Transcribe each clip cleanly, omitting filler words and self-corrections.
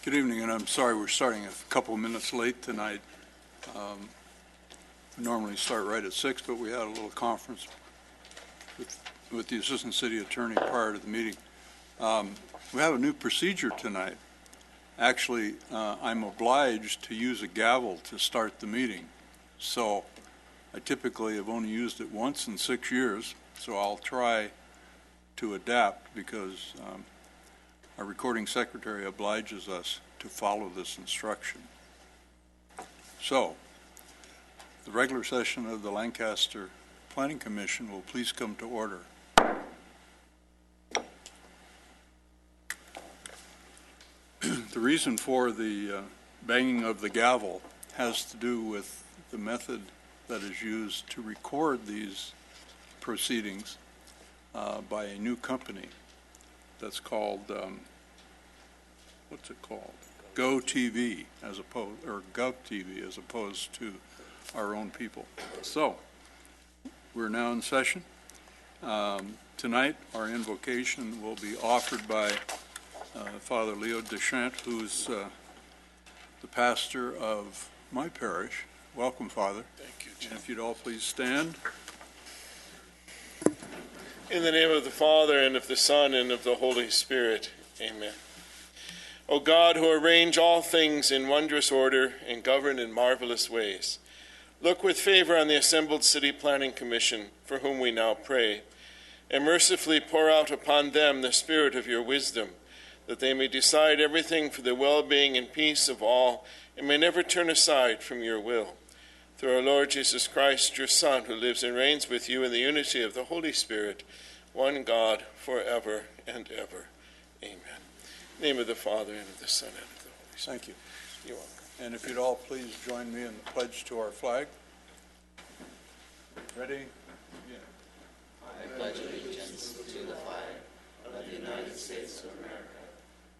Good evening, and I'm sorry we're starting a couple of minutes late tonight. We normally start right at 6, but we had a little conference with the Assistant City Attorney prior to the meeting. We have a new procedure tonight. Actually, I'm obliged to use a gavel to start the meeting. So I typically have only used it once in 6 years, so I'll try to adapt because our recording secretary obliges us to follow this instruction. So, the regular session of the Lancaster Planning Commission will please come to order. The reason for the banging of the gavel has to do with the method that is used to record these proceedings by a new company that's called, what's it called? GoTV, as opposed, or GovTV, as opposed to our own people. So, we're now in session. Tonight, our invocation will be offered by Father Leo Deschamps, who's the pastor of my parish. Welcome, Father. Thank you, Jim. And if you'd all please stand. In the name of the Father, and of the Son, and of the Holy Spirit. Amen. O God, who arrange all things in wondrous order and govern in marvelous ways, look with favor on the assembled City Planning Commission, for whom we now pray, and mercifully pour out upon them the spirit of your wisdom, that they may decide everything for the well-being and peace of all, and may never turn aside from your will. Through our Lord Jesus Christ, your Son, who lives and reigns with you in the unity of the Holy Spirit, one God, forever and ever. Amen. In the name of the Father, and of the Son, and of the Holy Spirit. Thank you. You're welcome. And if you'd all please join me in the pledge to our flag. Ready? Yeah. I pledge allegiance to the flag of the United States of America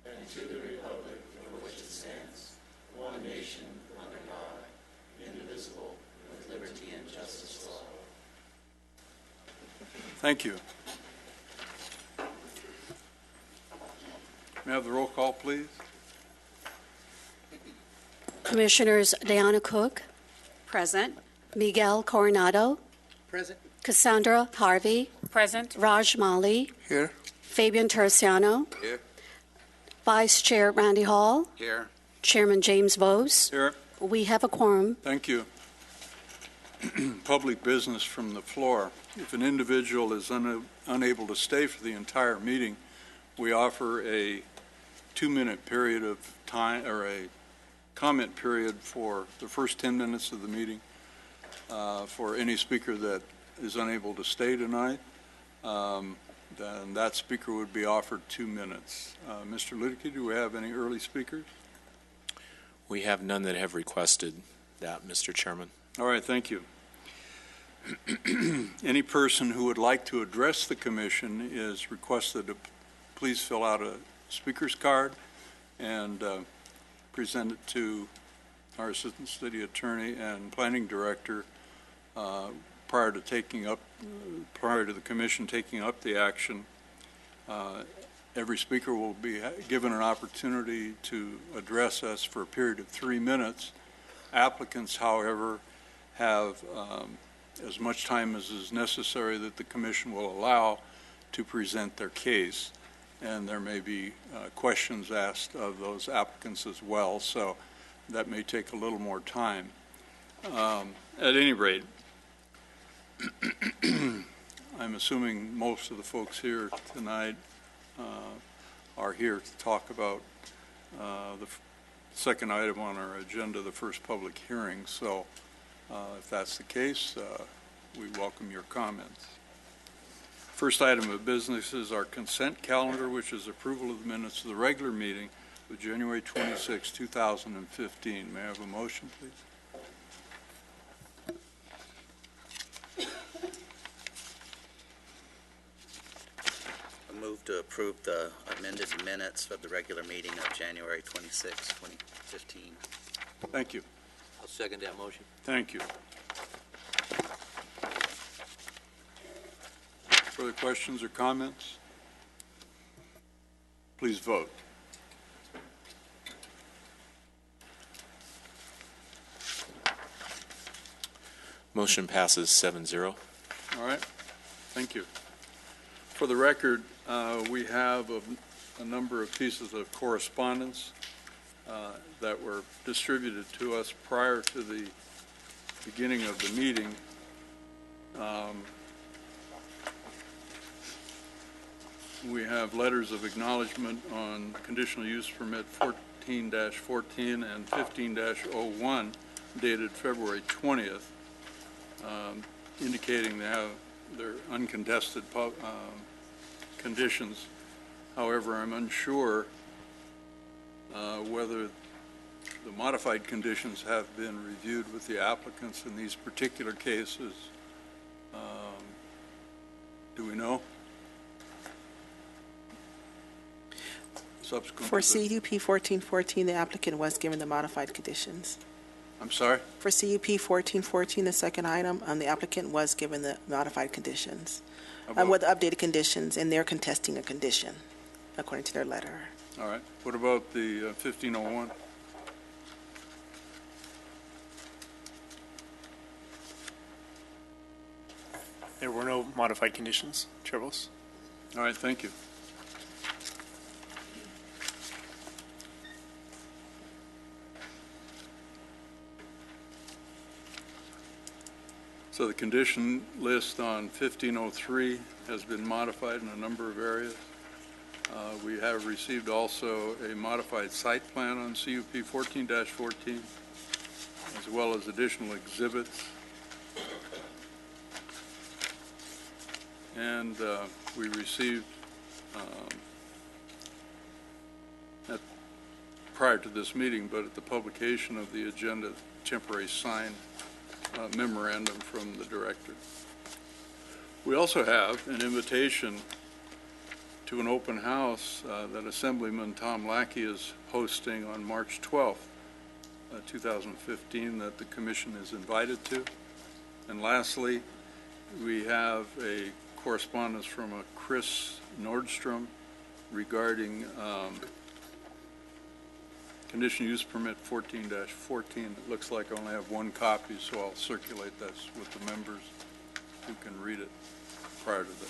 and to the republic for which it stands, one nation, under God, indivisible, with liberty and justice for all. Thank you. May I have the roll call, please? Commissioners Diana Cook, Present. Miguel Coronado, Present. Cassandra Harvey, Present. Raj Mali, Here. Fabian Terciano, Here. Vice Chair Randy Hall, Here. Chairman James Vose. Here. We have a quorum. Thank you. Public business from the floor. If an individual is unable to stay for the entire meeting, we offer a 2-minute period of time, or a comment period for the first 10 minutes of the meeting for any speaker that is unable to stay tonight. Then that speaker would be offered 2 minutes. Mr. Liddicky, do we have any early speakers? We have none that have requested that, Mr. Chairman. All right, thank you. Any person who would like to address the commission is requested to please fill out a speaker's card and present it to our Assistant City Attorney and Planning Director prior to the commission taking up the action. Every speaker will be given an opportunity to address us for a period of 3 minutes. Applicants, however, have as much time as is necessary that the commission will allow to present their case. And there may be questions asked of those applicants as well, so that may take a little more time. At any rate, I'm assuming most of the folks here tonight are here to talk about the second item on our agenda, the first public hearing. So if that's the case, we welcome your comments. First item of business is our consent calendar, which is approval of the minutes of the regular meeting of January 26, 2015. May I have a motion, please? I move to approve the amended minutes of the regular meeting of January 26, 2015. Thank you. I'll second that motion. Thank you. Further questions or comments? Please vote. Motion passes 7-0. All right, thank you. For the record, we have a number of pieces of correspondence that were distributed to us prior to the beginning of the meeting. We have letters of acknowledgement on conditional use permit 14-14 and 15-01 dated February 20th, indicating they have their uncontested conditions. However, I'm unsure whether the modified conditions have been reviewed with the applicants in these particular cases. Do we know? Subsequent For to the- CUP 1414, the applicant was given the modified conditions. I'm sorry? For CUP 1414, the second item, the applicant was given the modified conditions, About- with the updated conditions, and they're contesting a condition, according to their letter. All right. What about the 1501? There were no modified conditions, Chair Voss. All right, thank you. So the condition list on 1503 has been modified in a number of areas. We have received also a modified site plan on CUP 14-14, as well as additional exhibits. And we received, prior to this meeting, but at the publication of the agenda, temporary sign memorandum from the director. We also have an invitation to an open house that Assemblyman Tom Lackey is hosting on March 12th, 2015, that the commission is invited to. And lastly, we have a correspondence from a Chris Nordstrom regarding conditional use permit 14-14. It looks like I only have one copy, so I'll circulate this with the members who can read it prior to the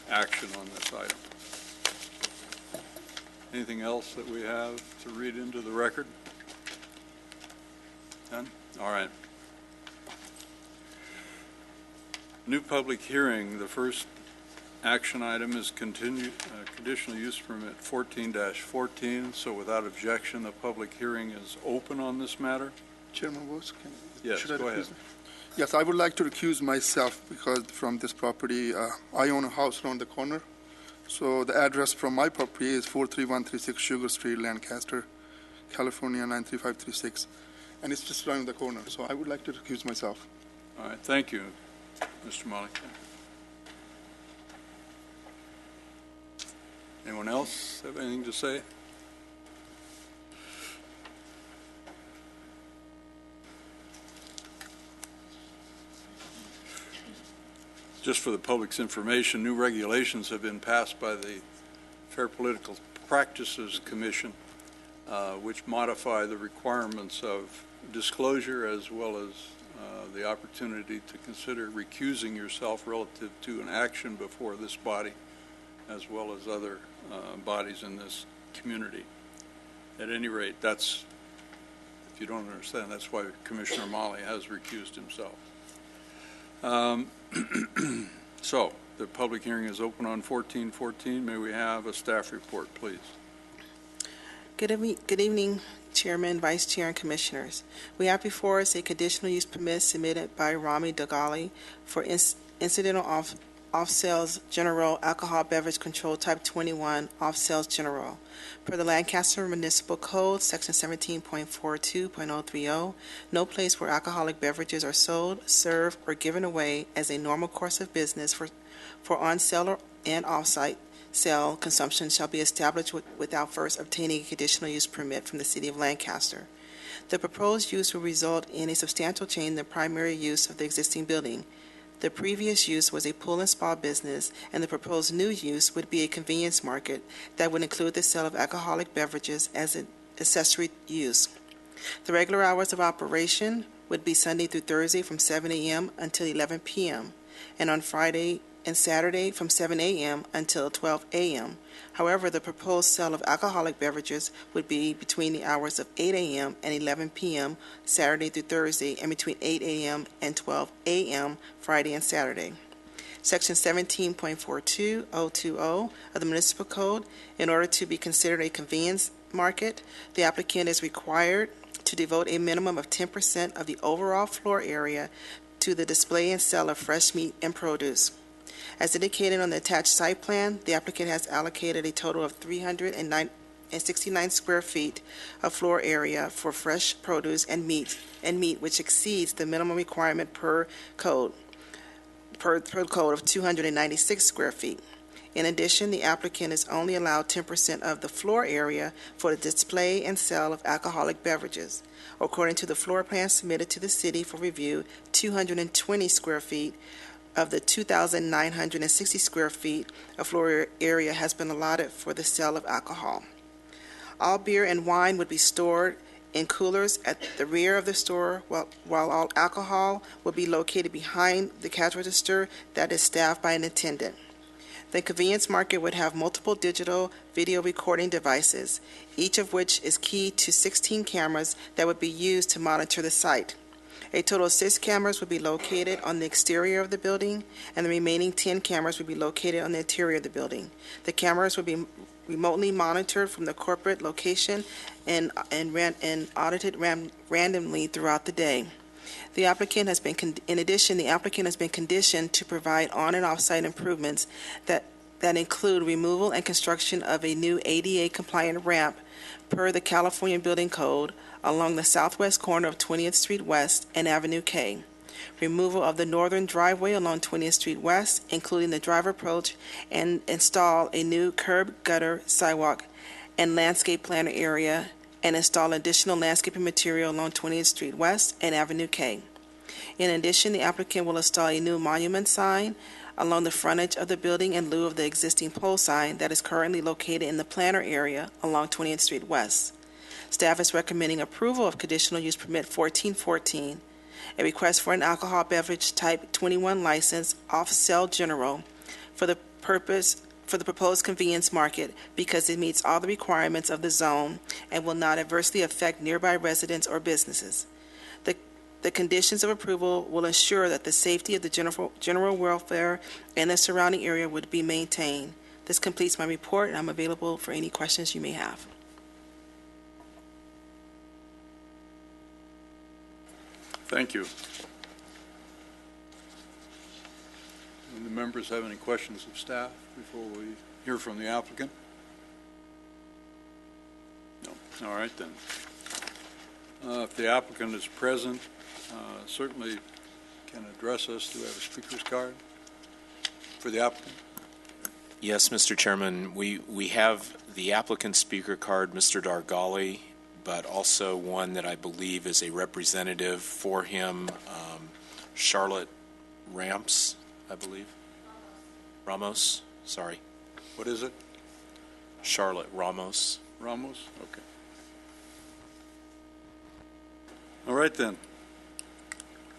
action on this item. Anything else that we have to read into the record? None? All right. New public hearing. The first action item is conditional use permit 14-14. So without objection, the public hearing is open on this matter. Chairman Voss, Yes, should I go recuse ahead. me? Yes, I would like to recuse myself because from this property, I own a house around the corner. So the address from my property is 43136 Sugar Street, Lancaster, California 93536. And it's just around the corner. So I would like to recuse myself. All right, thank you, Mr. Malik. Anyone else have anything to say? Just for the public's information, new regulations have been passed by the Fair Political Practices Commission, which modify the requirements of disclosure as well as the opportunity to consider recusing yourself relative to an action before this body, as well as other bodies in this community. At any rate, that's, if you don't understand, that's why Commissioner Malley has recused himself. So, the public hearing is open on 14-14. May we have a staff report, please? Good evening, Chairman, Vice Chair, and Commissioners. We have before us a conditional use permit submitted by Rami Dagali for incidental off-sales general alcohol beverage control type 21 off-sales general. Per the Lancaster Municipal Code, Section 17.42.030, no place where alcoholic beverages are sold, served, or given away as a normal course of business for on-sale and off-site sale consumption shall be established without first obtaining a conditional use permit from the City of Lancaster. The proposed use will result in a substantial change in the primary use of the existing building. The previous use was a pool and spa business, and the proposed new use would be a convenience market that would include the sale of alcoholic beverages as an accessory use. The regular hours of operation would be Sunday through Thursday from 7 a.m. until 11 p.m., and on Friday and Saturday from 7 a.m. until 12 a.m. However, the proposed sale of alcoholic beverages would be between the hours of 8 a.m. and 11 p.m. Saturday through Thursday, and between 8 a.m. and 12 a.m. Friday and Saturday. Section 17.42020 of the Municipal Code, in order to be considered a convenience market, the applicant is required to devote a minimum of 10% of the overall floor area to the display and sale of fresh meat and produce. As indicated on the attached site plan, the applicant has allocated a total of 369 square feet of floor area for fresh produce and meat, which exceeds the minimum requirement per code of 296 square feet. In addition, the applicant is only allowed 10% of the floor area for the display and sale of alcoholic beverages. According to the floor plan submitted to the city for review, 220 square feet of the 2,960 square feet of floor area has been allotted for the sale of alcohol. All beer and wine would be stored in coolers at the rear of the store, while all alcohol will be located behind the cash register that is staffed by an attendant. The convenience market would have multiple digital video recording devices, each of which is keyed to 16 cameras that would be used to monitor the site. A total of 6 cameras would be located on the exterior of the building, and the remaining 10 cameras would be located on the interior of the building. The cameras would be remotely monitored from the corporate location and audited randomly throughout the day. The applicant has been conditioned to provide on- and off-site improvements that include removal and construction of a new ADA-compliant ramp per the California Building Code along the southwest corner of 20th Street West and Avenue K, removal of the northern driveway along 20th Street West, including the driver approach, and install a new curb, gutter, sidewalk, and landscape planter area, and install additional landscaping material along 20th Street West and Avenue K. In addition, the applicant will install a new monument sign along the frontage of the building in lieu of the existing pole sign that is currently located in the planter area along 20th Street West. Staff is recommending approval of conditional use permit 1414, a request for an alcohol beverage type 21 license off-sale general for the proposed convenience market because it meets all the requirements of the zone and will not adversely affect nearby residents or businesses. The conditions of approval will ensure that the safety of the general welfare and the surrounding area would be maintained. This completes my report, and I'm available for any questions you may have. Thank you. Do the members have any questions of staff before we hear from the applicant? No. All right, then. If the applicant is present, certainly can address us. Do we have a speaker's card for the applicant? Yes, Mr. Chairman, we have the applicant's speaker card, Mr. Dargali, but also one that I believe is a representative for him, Charlotte Ramos, I believe. Ramos, sorry. What is it? Charlotte Ramos. Ramos? Okay. All right, then.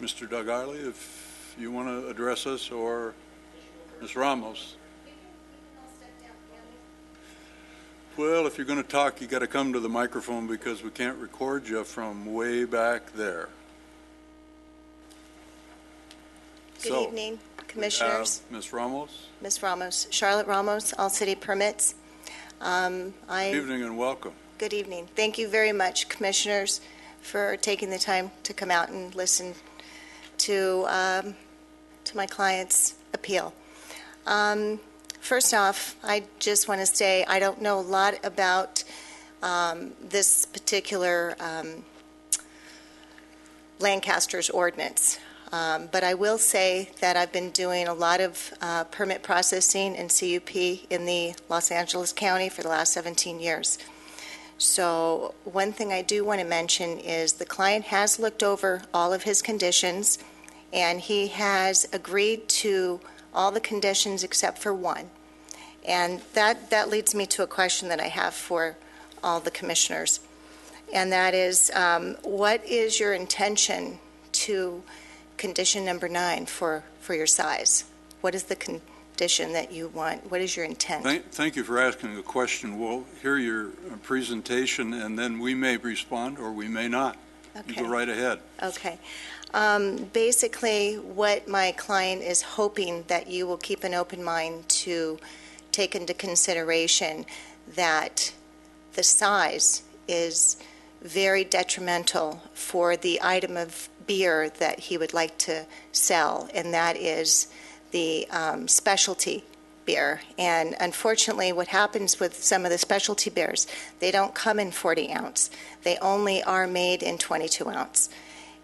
Mr. Dargali, if you want to address us, or Ms. Ramos. Well, if you're going to talk, you got to come to the microphone because we can't record you from way back there. Good evening, Commissioners. Ms. Ramos. Ms. Ramos, Charlotte Ramos, All City Permits. Good evening and welcome. Good evening. Thank you very much, Commissioners, for taking the time to come out and listen to my client's appeal. First off, I just want to say I don't know a lot about this particular Lancaster's ordinance, but I will say that I've been doing a lot of permit processing and CUP in the Los Angeles County for the last 17 years. So one thing I do want to mention is the client has looked over all of his conditions, and he has agreed to all the conditions except for one. And that leads me to a question that I have for all the commissioners. And that is, what is your intention to condition number 9 for your size? What is the condition that you want? What is your intent? Thank you for asking the question. We'll hear your presentation, and then we may respond or we may not. You Okay. go right ahead. Okay. Basically, what my client is hoping that you will keep an open mind to take into consideration that the size is very detrimental for the item of beer that he would like to sell, and that is the specialty beer. And unfortunately, what happens with some of the specialty beers, they don't come in 40 ounce. They only are made in 22 ounce.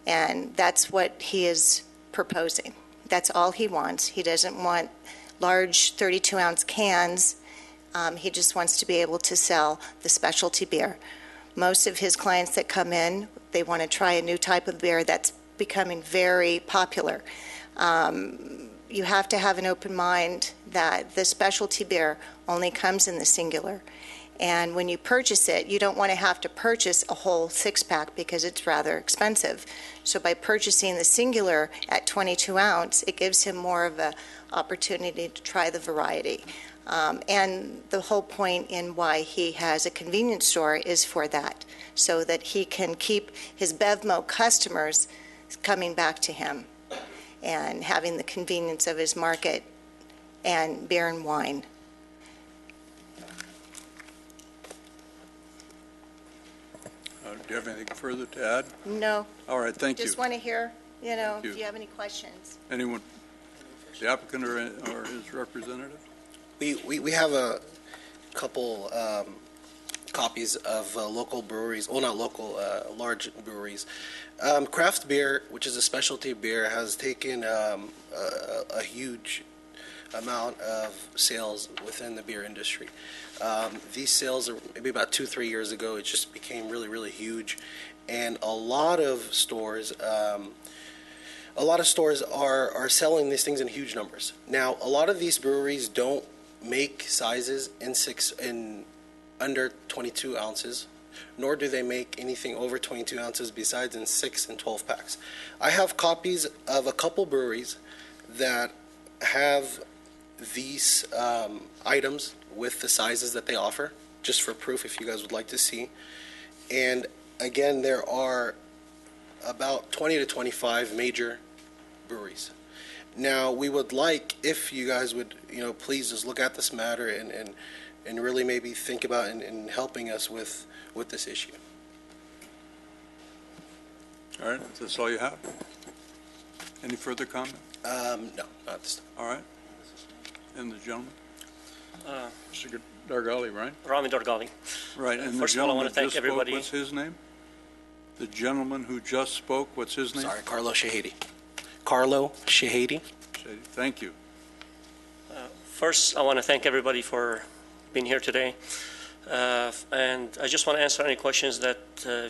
And that's what he is proposing. That's all he wants. He doesn't want large 32-ounce cans. He just wants to be able to sell the specialty beer. Most of his clients that come in, they want to try a new type of beer that's becoming very popular. You have to have an open mind that the specialty beer only comes in the singular. And when you purchase it, you don't want to have to purchase a whole six-pack because it's rather expensive. So by purchasing the singular at 22 ounce, it gives him more of an opportunity to try the variety. And the whole point in why he has a convenience store is for that, so that he can keep his BevMo customers coming back to him and having the convenience of his market and beer and wine. Do you have anything further to add? No, All right, thank you. just want to hear, Thank if you. you have any questions. Anyone, the applicant or his representative? We have a couple copies of local breweries, well, not local, large breweries. Craft beer, which is a specialty beer, has taken a huge amount of sales within the beer industry. These sales are maybe about 2-3 years ago. It just became really, really huge, and a lot of stores are selling these things in huge numbers. Now, a lot of these breweries don't make sizes in under 22 ounces, nor do they make anything over 22 ounces besides in 6 and 12 packs. I have copies of a couple breweries that have these items with the sizes that they offer, just for proof if you guys would like to see. And again, there are about 20 to 25 major breweries. Now, we would like, if you guys would, please just look at this matter and really maybe think about and helping us with this issue. All right, that's all you have? Any further comment? No, not this time. All right. And the gentleman? Mr. Dargali, right? Rami Dargali. Right, and the First of all, I gentleman want that to thank just spoke, everybody. what's his name? The gentleman who just spoke, what's his name? Sorry, Carlo Shahady. Carlo Shahady. Thank you. First, I want to thank everybody for being here today. And I just want to answer any questions that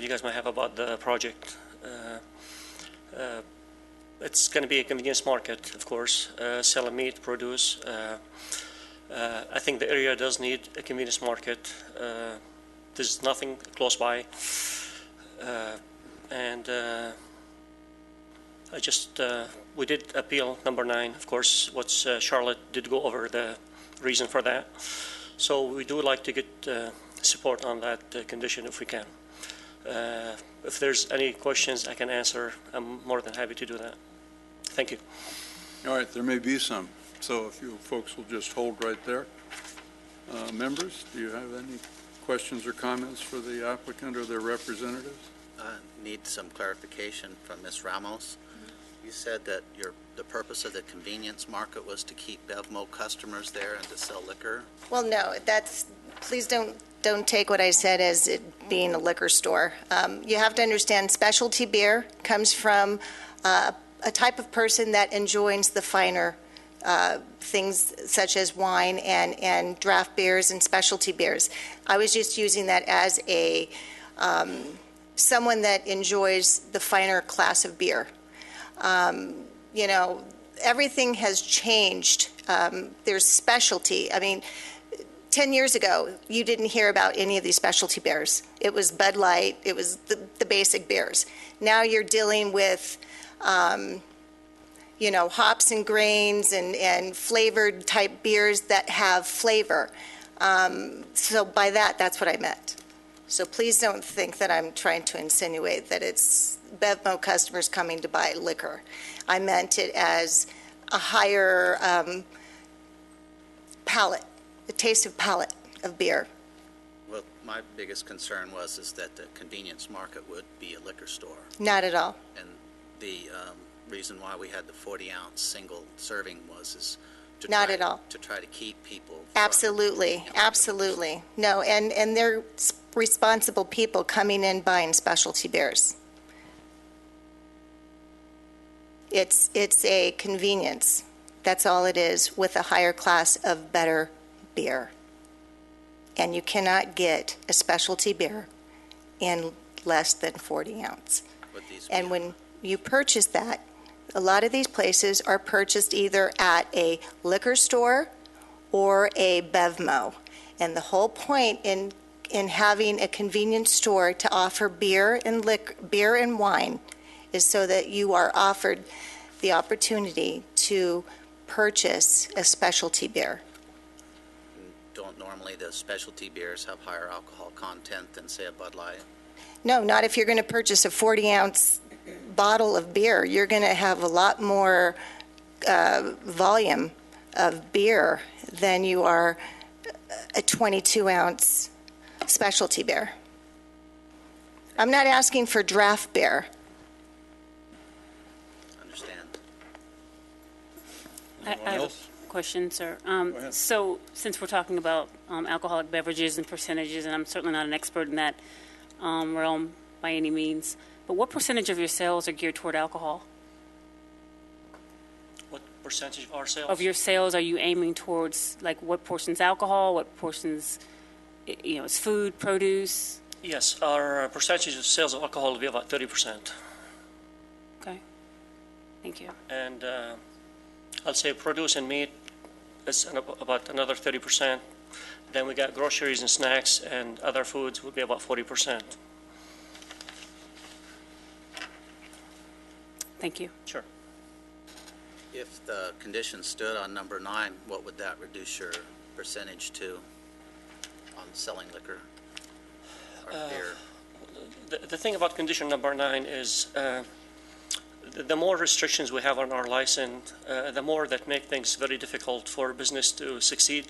you guys might have about the project. It's going to be a convenience market, of course, selling meat, produce. I think the area does need a convenience market. There's nothing close by. And we did appeal number 9, of course. Charlotte did go over the reason for that. So we do like to get support on that condition if we can. If there's any questions I can answer, I'm more than happy to do that. Thank you. All right, there may be some, so if you folks will just hold right there. Members, do you have any questions or comments for the applicant or their representatives? Need some clarification from Ms. Ramos. You said that the purpose of the convenience market was to keep BevMo customers there and to sell liquor? Well, no, please don't take what I said as it being a liquor store. You have to understand specialty beer comes from a type of person that enjoys the finer things such as wine and draft beers and specialty beers. I was just using that as a someone that enjoys the finer class of beer. Everything has changed. There's specialty. I mean, 10 years ago, you didn't hear about any of these specialty beers. It was Bud Light. It was the basic beers. Now you're dealing with hops and grains and flavored type beers that have flavor. So by that, that's what I meant. So please don't think that I'm trying to insinuate that it's BevMo customers coming to buy liquor. I meant it as a higher palate, a taste of palate of beer. Well, my biggest concern is that the convenience market would be a liquor store. Not at all. And the reason why we had the 40-ounce single serving is to Not try, at all. to try to keep people from, Absolutely, absolutely. No, and they're responsible people coming in buying specialty beers. It's a convenience. That's all it is, with a higher class of better beer. And you cannot get a specialty beer in less than 40 ounce. with these. And when you purchase that, a lot of these places are purchased either at a liquor store or a BevMo. And the whole point in having a convenience store to offer beer and wine is so that you are offered the opportunity to purchase a specialty beer. Don't normally the specialty beers have higher alcohol content than, say, a Bud Light? No, not if you're going to purchase a 40-ounce bottle of beer. You're going to have a lot more volume of beer than you are a 22-ounce specialty beer. I'm not asking for draft beer. Understand. I have a question, sir. So since we're talking about alcoholic beverages and percentages, and I'm certainly not an expert in that realm by any means, but what percentage of your sales are geared toward alcohol? What percentage of our sales? Of your sales are you aiming towards, like, what portion's alcohol, what portion's, is food, produce? Yes, our percentage of sales of alcohol will be about 30%. Okay, thank you. And I'll say produce and meat is about another 30%. Then we got groceries and snacks and other foods will be about 40%. Thank you. Sure. If the condition stood on number 9, what would that reduce your percentage to on selling liquor or beer? The thing about condition number 9 is the more restrictions we have on our license, the more that make things very difficult for business to succeed.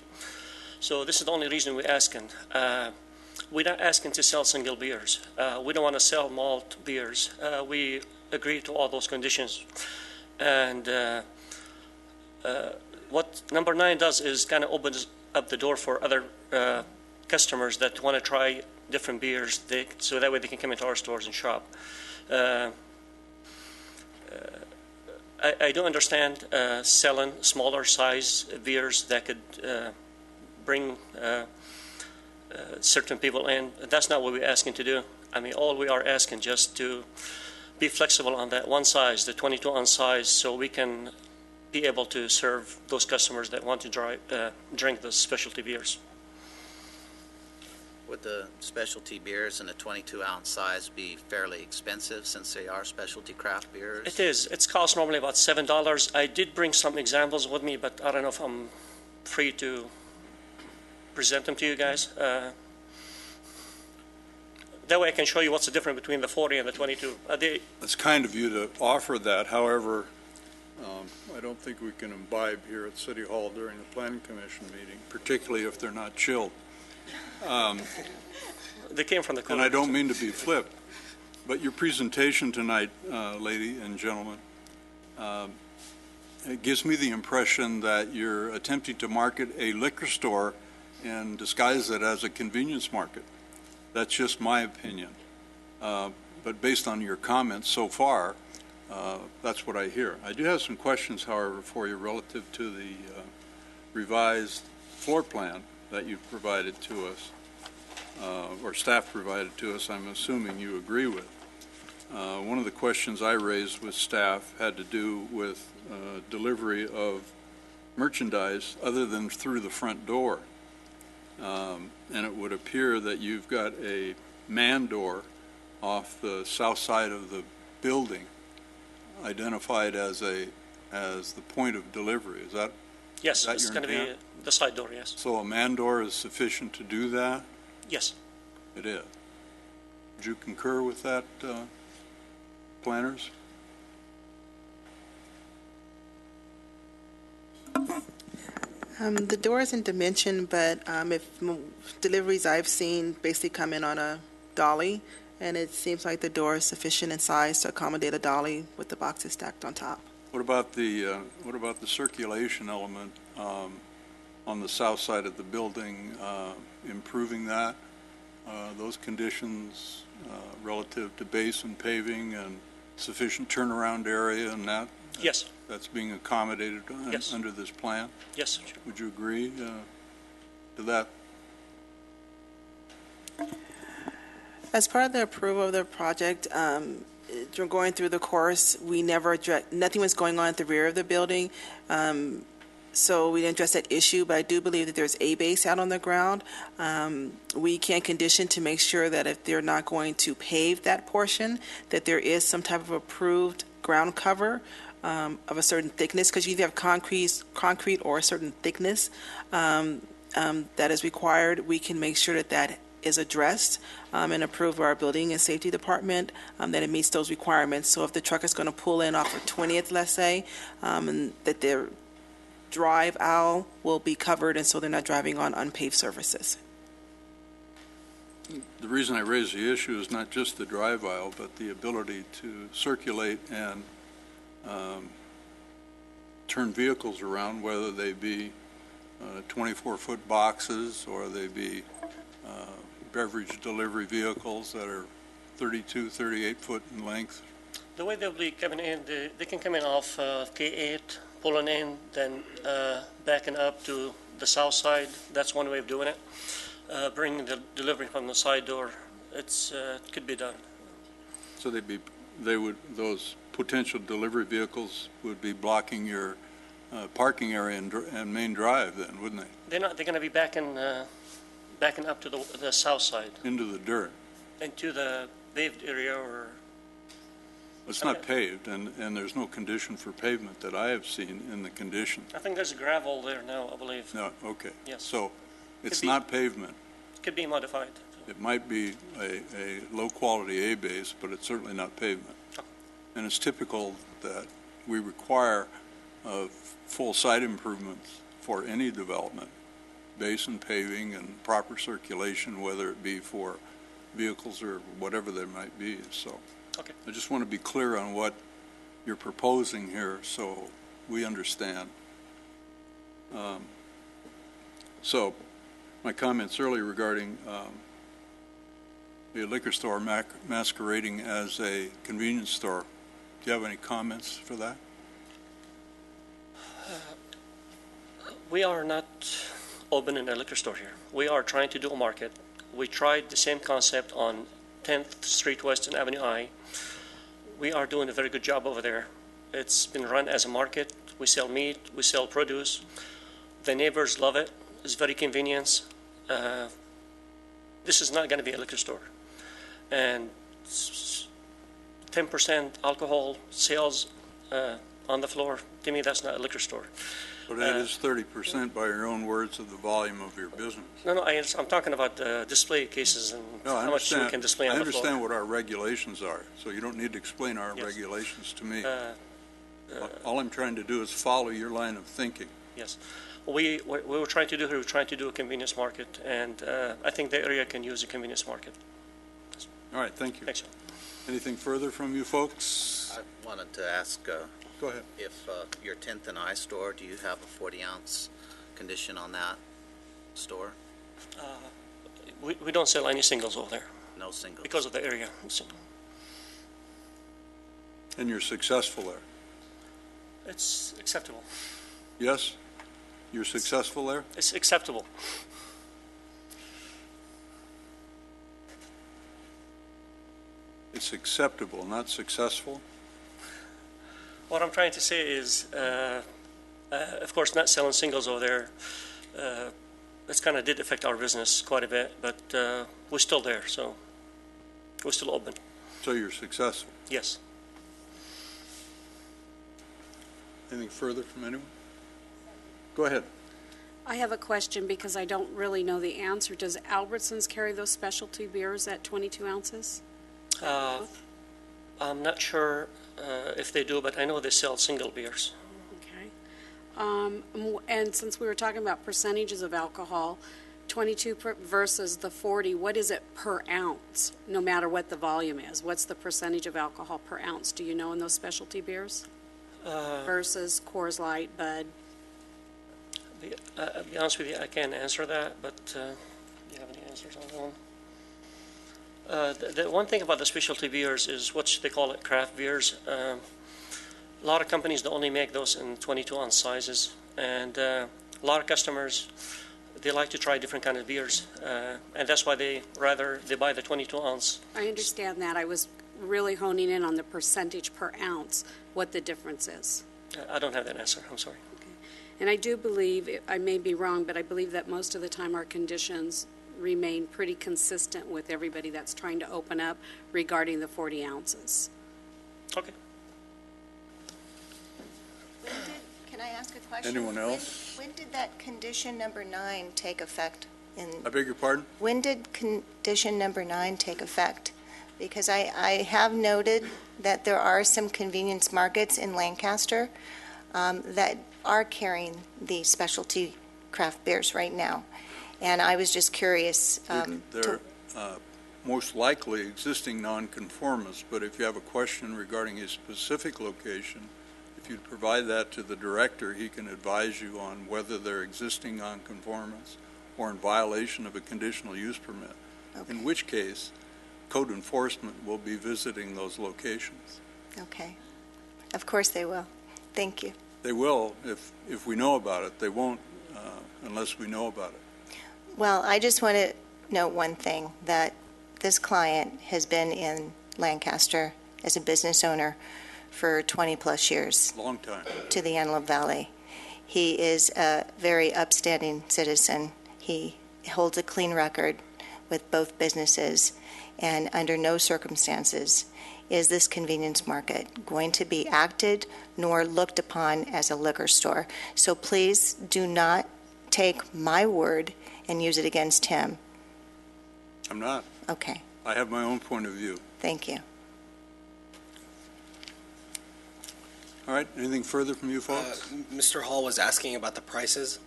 So this is the only reason we're asking. We're not asking to sell single beers. We don't want to sell malt beers. We agree to all those conditions. And what number 9 does is kind of opens up the door for other customers that want to try different beers, so that way they can come into our stores and shop. I do understand selling smaller size beers that could bring certain people in. That's not what we're asking to do. I mean, all we are asking just to be flexible on that one size, the 22-ounce size, so we can be able to serve those customers that want to drink those specialty beers. Would the specialty beers in a 22-ounce size be fairly expensive since they are specialty craft beers? It is. It's cost normally about $7. I did bring some examples with me, but I don't know if I'm free to present them to you guys. That way I can show you what's the difference between the 40 and the 22. It's kind of you to offer that. However, I don't think we can imbibe here at City Hall during the Planning Commission meeting, particularly if they're not chilled. They came from the cooler. And I don't mean to be flip, but your presentation tonight, lady and gentlemen, it gives me the impression that you're attempting to market a liquor store and disguise it as a convenience market. That's just my opinion. But based on your comments so far, that's what I hear. I do have some questions, however, for you relative to the revised floor plan that you've provided to us, or staff provided to us, I'm assuming you agree with. One of the questions I raised with staff had to do with delivery of merchandise other than through the front door. And it would appear that you've got a man door off the south side of the building. identified as the point of delivery. Is that Yes, that it's your going to be intent? the side door, yes. so? A man door is sufficient to do that? Yes. It is. Would you concur with that, planners? The door isn't dimensioned, but deliveries I've seen basically come in on a dolly, and it seems like the door is sufficient in size to accommodate a dolly with the boxes stacked on top. What about the circulation element on the south side of the building, improving that? Those conditions relative to base and paving and sufficient turnaround area and that? Yes. That's being accommodated Yes. under this plan? Yes. Would you agree to that? As part of the approval of the project, going through the course, we never addressed, nothing was going on at the rear of the building, so we didn't address that issue, but I do believe that there's a base out on the ground. We can condition to make sure that if they're not going to pave that portion, that there is some type of approved ground cover of a certain thickness, because you either have concrete or a certain thickness that is required. We can make sure that that is addressed and approved by our building and safety department, that it meets those requirements. So if the truck is going to pull in off of 20th, let's say, and that their drive aisle will be covered, and so they're not driving on unpaved surfaces. The reason I raise the issue is not just the drive aisle, but the ability to circulate and turn vehicles around, whether they be 24-foot boxes or they be beverage delivery vehicles that are 32, 38-foot in length. The way they'll be coming in, they can come in off K8, pulling in, then backing up to the south side. That's one way of doing it. Bringing the delivery from the side door, it could be done. So those potential delivery vehicles would be blocking your parking area and main drive then, wouldn't they? They're not. They're going to be backing up to the south side. Into the dirt. Into the paved area or... It's not paved, and there's no condition for pavement that I have seen in the condition. I think there's gravel there now, I believe. No, okay. Yes. So it's not pavement. Could be modified. It might be a low-quality A-base, but it's certainly not pavement. And it's typical that we require full site improvements for any development, base and paving and proper circulation, whether it be for vehicles or whatever there might be. So okay. I just want to be clear on what you're proposing here so we understand. So my comments earlier regarding the liquor store masquerading as a convenience store, do you have any comments for that? We are not opening a liquor store here. We are trying to do a market. We tried the same concept on 10th Street West and Avenue I. We are doing a very good job over there. It's been run as a market. We sell meat, we sell produce. The neighbors love it. It's very convenient. This is not going to be a liquor store. And 10% alcohol sales on the floor, to me, that's not a liquor store. But it is 30% by your own words of the volume of your business. No, I'm talking about display cases and how much we can display on the floor. I understand what our regulations are, so you don't need to explain our regulations to me. All I'm trying to do is follow your line of thinking. Yes. We were trying to do here, we were trying to do a convenience market, and I think the area can use a convenience market. All right, thank you. Thanks, sir. Anything further from you folks? I wanted to ask Go ahead. if your 10th and I store, do you have a 40-ounce condition on that store? We don't sell any singles over there No singles? because of the area. So And you're successful there? it's acceptable. Yes? You're successful there? It's acceptable. It's acceptable, not successful? What I'm trying to say is, of course, not selling singles over there, that's kind of did affect our business quite a bit, but we're still there, so we're still open. So you're successful? Yes. Anything further from anyone? Go ahead. I have a question because I don't really know the answer. Does Albertsons carry those specialty beers at 22 ounces? I'm not sure if they do, but I know they sell single beers. Okay. And since we were talking about percentages of alcohol, 22 versus the 40, what is it per ounce, no matter what the volume is? What's the percentage of alcohol per ounce? Do you know in those specialty beers? Versus Coors Light, Bud? I'll be honest with you, I can't answer that, but do you have any answers on that one? The one thing about the specialty beers is what they call it, craft beers. A lot of companies don't only make those in 22-ounce sizes, and a lot of customers, they like to try different kind of beers, and that's why they buy the 22-ounce. I understand that. I was really honing in on the percentage per ounce, what the difference is. I don't have that answer. I'm sorry. And I do believe, I may be wrong, but I believe that most of the time our conditions remain pretty consistent with everybody that's trying to open up regarding the 40 ounces. Okay. Can I ask a question? Anyone else? When did that condition number 9 take effect? I beg your pardon? When did condition number 9 take effect? Because I have noted that there are some convenience markets in Lancaster that are carrying the specialty craft beers right now. And I was just curious. They're most likely existing nonconformists, but if you have a question regarding a specific location, if you provide that to the director, he can advise you on whether they're existing nonconformists or in violation of a conditional use permit, in which case code enforcement will be visiting those locations. Okay. Of course they will. Thank you. They will if we know about it. They won't unless we know about it. Well, I just want to note one thing, that this client has been in Lancaster as a business owner for 20-plus years. Long time. To the Antelope Valley. He is a very upstanding citizen. He holds a clean record with both businesses, and under no circumstances is this convenience market going to be acted nor looked upon as a liquor store. So please do not take my word and use it against him. I'm not. Okay. I have my own point of view. Thank you. All right. Anything further from you folks? Mr. Hall was asking about the prices,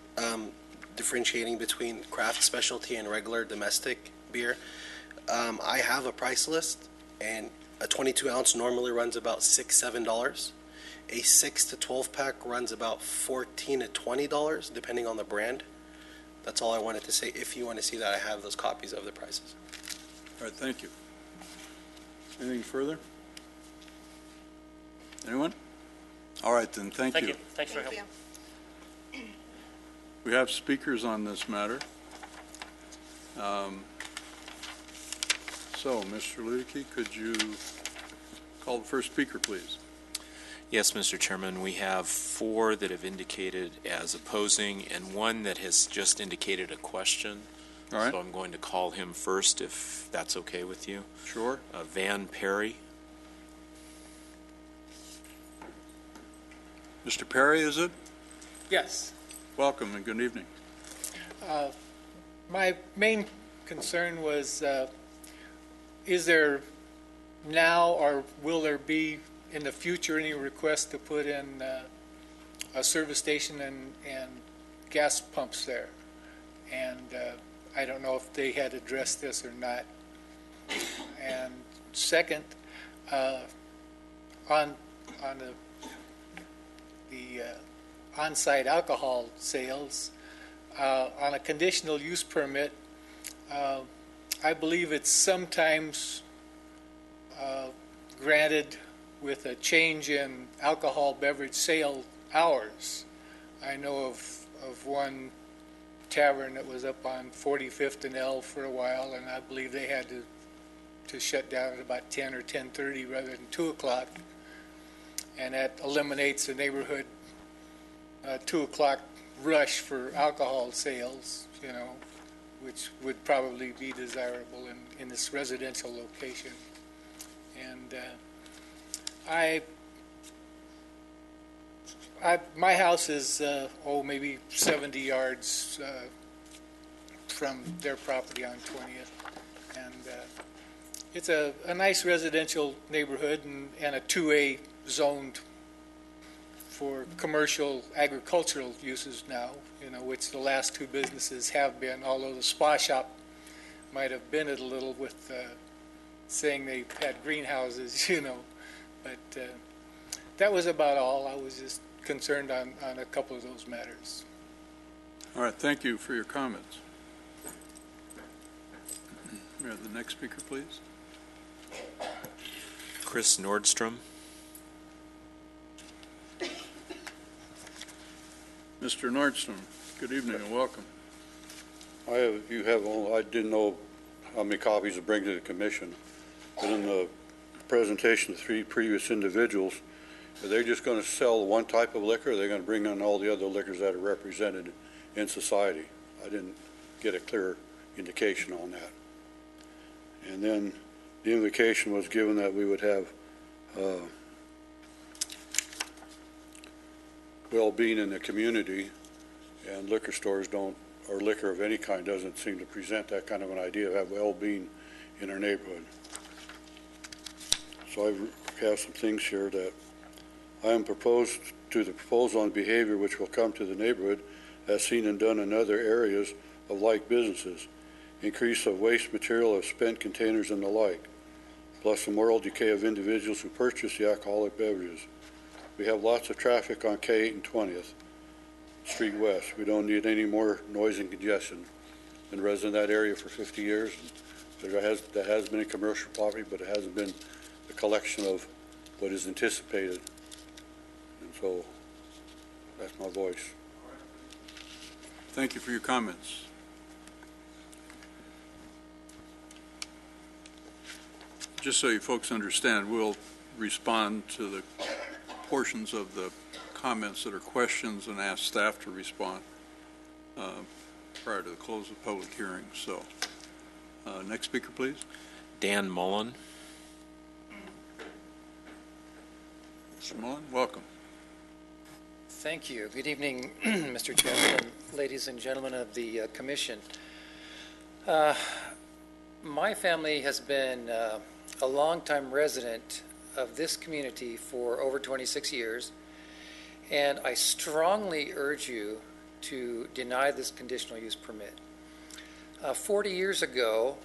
differentiating between craft, specialty, and regular domestic beer. I have a price list, and a 22-ounce normally runs about $6-7. A 6 to 12-pack runs about $14 to $20, depending on the brand. That's all I wanted to say. If you want to see that, I have those copies of the prices. All right. Thank you. Anything further? Anyone? All right, then. Thank you. Thanks for your help. We have speakers on this matter. So, Mr. Ludicky, could you call the first speaker, please? Yes, Mr. Chairman. We have 4 that have indicated as opposing and 1 that has just indicated a question. All right. So I'm going to call him first, if that's okay with you. Sure. Van Perry. Mr. Perry, is it? Yes. Welcome and good evening. My main concern was, is there now or will there be in the future any request to put in a service station and gas pumps there? And I don't know if they had addressed this or not. And second, on the on-site alcohol sales, on a conditional use permit, I believe it's sometimes granted with a change in alcohol beverage sale hours. I know of one tavern that was up on 45th and L for a while, and I believe they had to shut down at about 10 or 10:30 rather than 2 o'clock, and that eliminates the neighborhood 2 o'clock rush for alcohol sales, which would probably be desirable in this residential location. And My house is, maybe 70 yards from their property on 20th. And it's a nice residential neighborhood and a 2A zoned for commercial agricultural uses now, which the last two businesses have been, although the spa shop might have been it a little with saying they had greenhouses, But that was about all. I was just concerned on a couple of those matters. All right, thank you for your comments. May I have the next speaker, please? Chris Nordstrom. Mr. Nordstrom, good evening and welcome. I didn't know how many copies to bring to the commission, but in the presentation of three previous individuals, are they just going to sell one type of liquor, or are they going to bring in all the other liquors that are represented in society? I didn't get a clear indication on that. And then the indication was given that we would have well-being in the community, and liquor stores don't, or liquor of any kind doesn't seem to present that kind of an idea of have well-being in our neighborhood. So I have some things here that I am proposed to the proposal on behavior which will come to the neighborhood as seen and done in other areas of like businesses. Increase of waste material of spent containers and the like, plus the moral decay of individuals who purchase the alcoholic beverages. We have lots of traffic on K8 and 20th Street West. We don't need any more noise and congestion. Been resident in that area for 50 years. There has been a commercial property, but it hasn't been the collection of what is anticipated. And so that's my voice. Thank you for your comments. Just so you folks understand, we'll respond to the portions of the comments that are questions and ask staff to respond prior to the close of public hearing. So, next speaker, please. Dan Mullen. Mr. Mullen, welcome. Thank you. Good evening, Mr. Chairman and ladies and gentlemen of the Commission. My family has been a longtime resident of this community for over 26 years, and I strongly urge you to deny this conditional use permit. 40 years ago,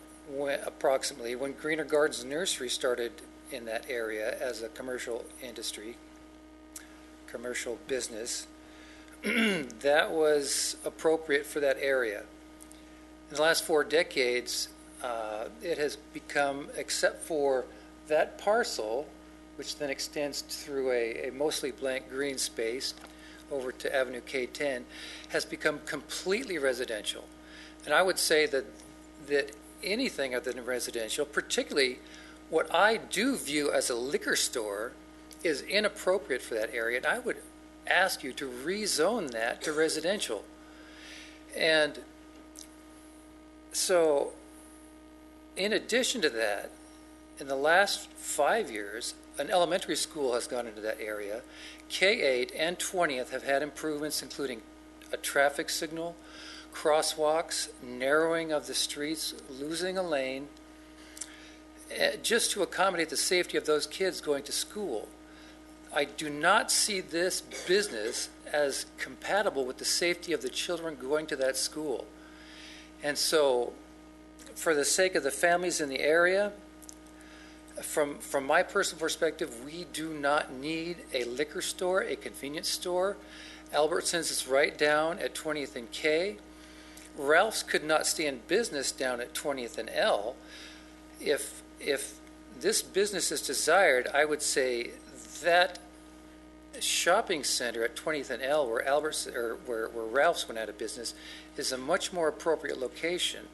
approximately, when Greener Gardens Nursery started in that area as a commercial industry, commercial business, that was appropriate for that area. In the last 4 decades, it has become, except for that parcel, which then extends through a mostly blank green space over to Avenue K10, has become completely residential. And I would say that anything other than residential, particularly what I do view as a liquor store, is inappropriate for that area. And I would ask you to rezone that to residential. And so, in addition to that, in the last 5 years, an elementary school has gone into that area. K8 and 20th have had improvements, including a traffic signal, crosswalks, narrowing of the streets, losing a lane, just to accommodate the safety of those kids going to school. I do not see this business as compatible with the safety of the children going to that school. And so, for the sake of the families in the area, from my personal perspective, we do not need a liquor store, a convenience store. Albertsons is right down at 20th and K. Ralph's could not stay in business down at 20th and L. If this business is desired, I would say that shopping center at 20th and L, where Ralph's went out of business, is a much more appropriate location.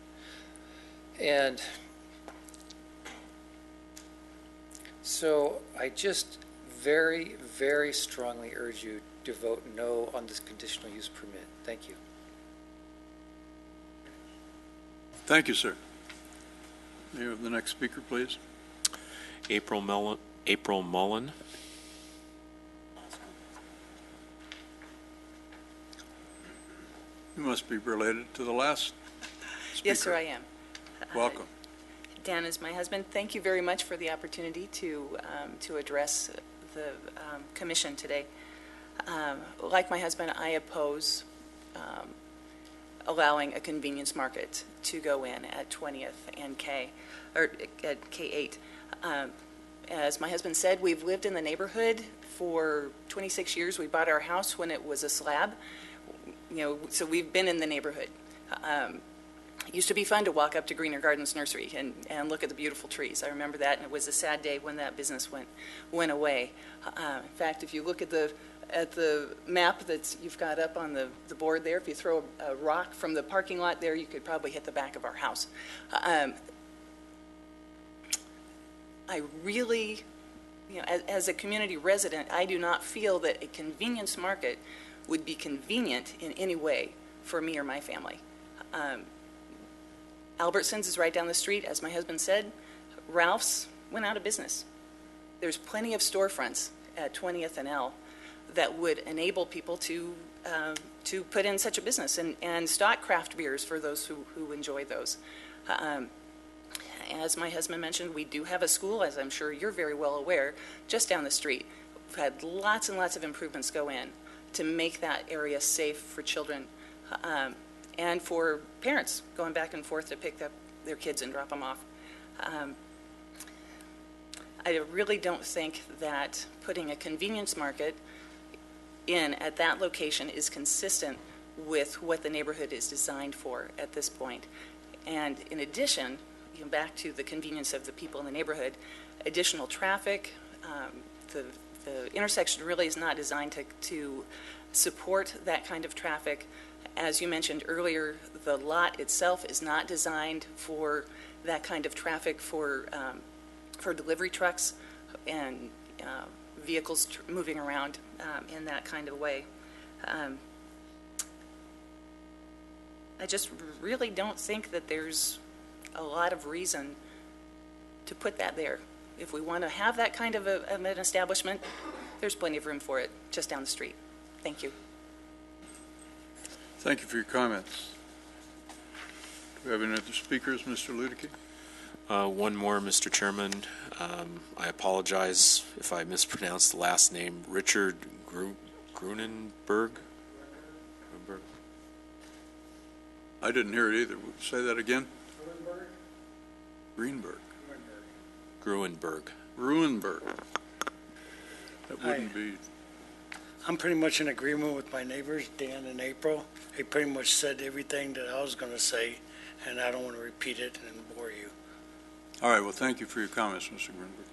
And so I just very, very strongly urge you to vote no on this conditional use permit. Thank you. Thank you, sir. May we have the next speaker, please? April Mullen. You must be related to the last speaker. Yes, sir, I am. Welcome. Dan is my husband. Thank you very much for the opportunity to address the commission today. Like my husband, I oppose allowing a convenience market to go in at 20th and K, or at K8. As my husband said, we've lived in the neighborhood for 26 years. We bought our house when it was a slab, so we've been in the neighborhood. It used to be fun to walk up to Greener Gardens Nursery and look at the beautiful trees. I remember that, and it was a sad day when that business went away. In fact, if you look at the map that you've got up on the board there, if you throw a rock from the parking lot there, you could probably hit the back of our house. I really, as a community resident, I do not feel that a convenience market would be convenient in any way for me or my family. Albertsons is right down the street, as my husband said. Ralph's went out of business. There's plenty of storefronts at 20th and L that would enable people to put in such a business and stock craft beers for those who enjoy those. As my husband mentioned, we do have a school, as I'm sure you're very well aware, just down the street. We've had lots and lots of improvements go in to make that area safe for children and for parents going back and forth to pick up their kids and drop them off. I really don't think that putting a convenience market in at that location is consistent with what the neighborhood is designed for at this point. And in addition, back to the convenience of the people in the neighborhood, additional traffic, the intersection really is not designed to support that kind of traffic. As you mentioned earlier, the lot itself is not designed for that kind of traffic for delivery trucks and vehicles moving around in that kind of way. I just really don't think that there's a lot of reason to put that there. If we want to have that kind of an establishment, there's plenty of room for it just down the street. Thank you. Thank you for your comments. Do we have any other speakers, Mr. Ludicky? One more, Mr. Chairman. I apologize if I mispronounced the last name. Richard Grunenberg? I didn't hear it either. Say that again? Greenberg. Gruenberg. That wouldn't be. I'm pretty much in agreement with my neighbors, Dan and April. They pretty much said everything that I was going to say, and I don't want to repeat it and bore you. All right, well, thank you for your comments, Mr. Greenberg.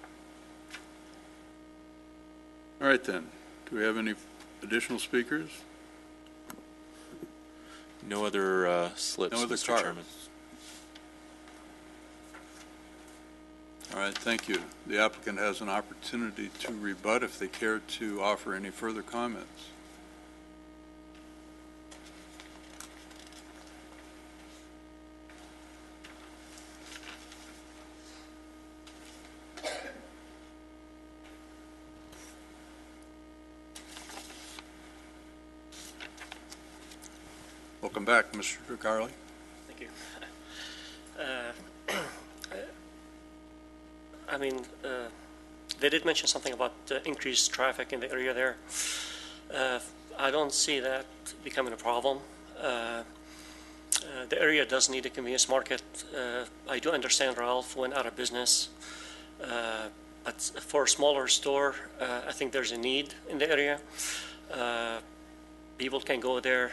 All right, then. Do we have any additional speakers? No other slips, no other Mr. cards. Chairman. All right, thank you. The applicant has an opportunity to rebut if they care to offer any further comments. Welcome back, Mr. Garley. Thank you. I mean, they did mention something about increased traffic in the area there. I don't see that becoming a problem. The area does need a convenience market. I do understand Ralph went out of business, but for a smaller store, I think there's a need in the area. People can go there.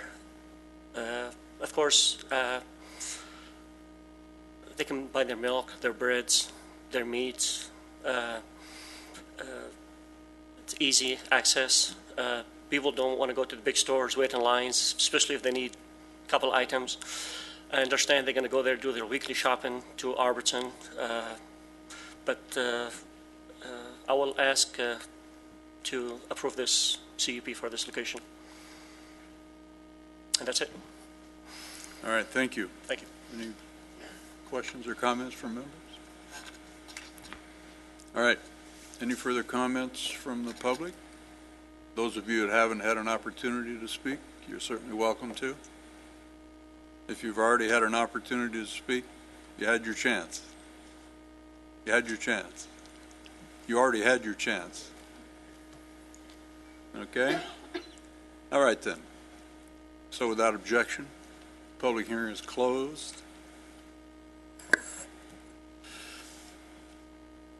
Of course, they can buy their milk, their breads, their meats. It's easy access. People don't want to go to the big stores, wait in lines, especially if they need a couple items. I understand they're going to go there, do their weekly shopping to Albertson, but I will ask to approve this CUP for this location. And that's it. All right, thank you. Thank you. Any questions or comments from members? All right. Any further comments from the public? Those of you that haven't had an opportunity to speak, you're certainly welcome to. If you've already had an opportunity to speak, you had your chance. You had your chance. You already had your chance. Okay? All right then. So without objection, public hearing is closed.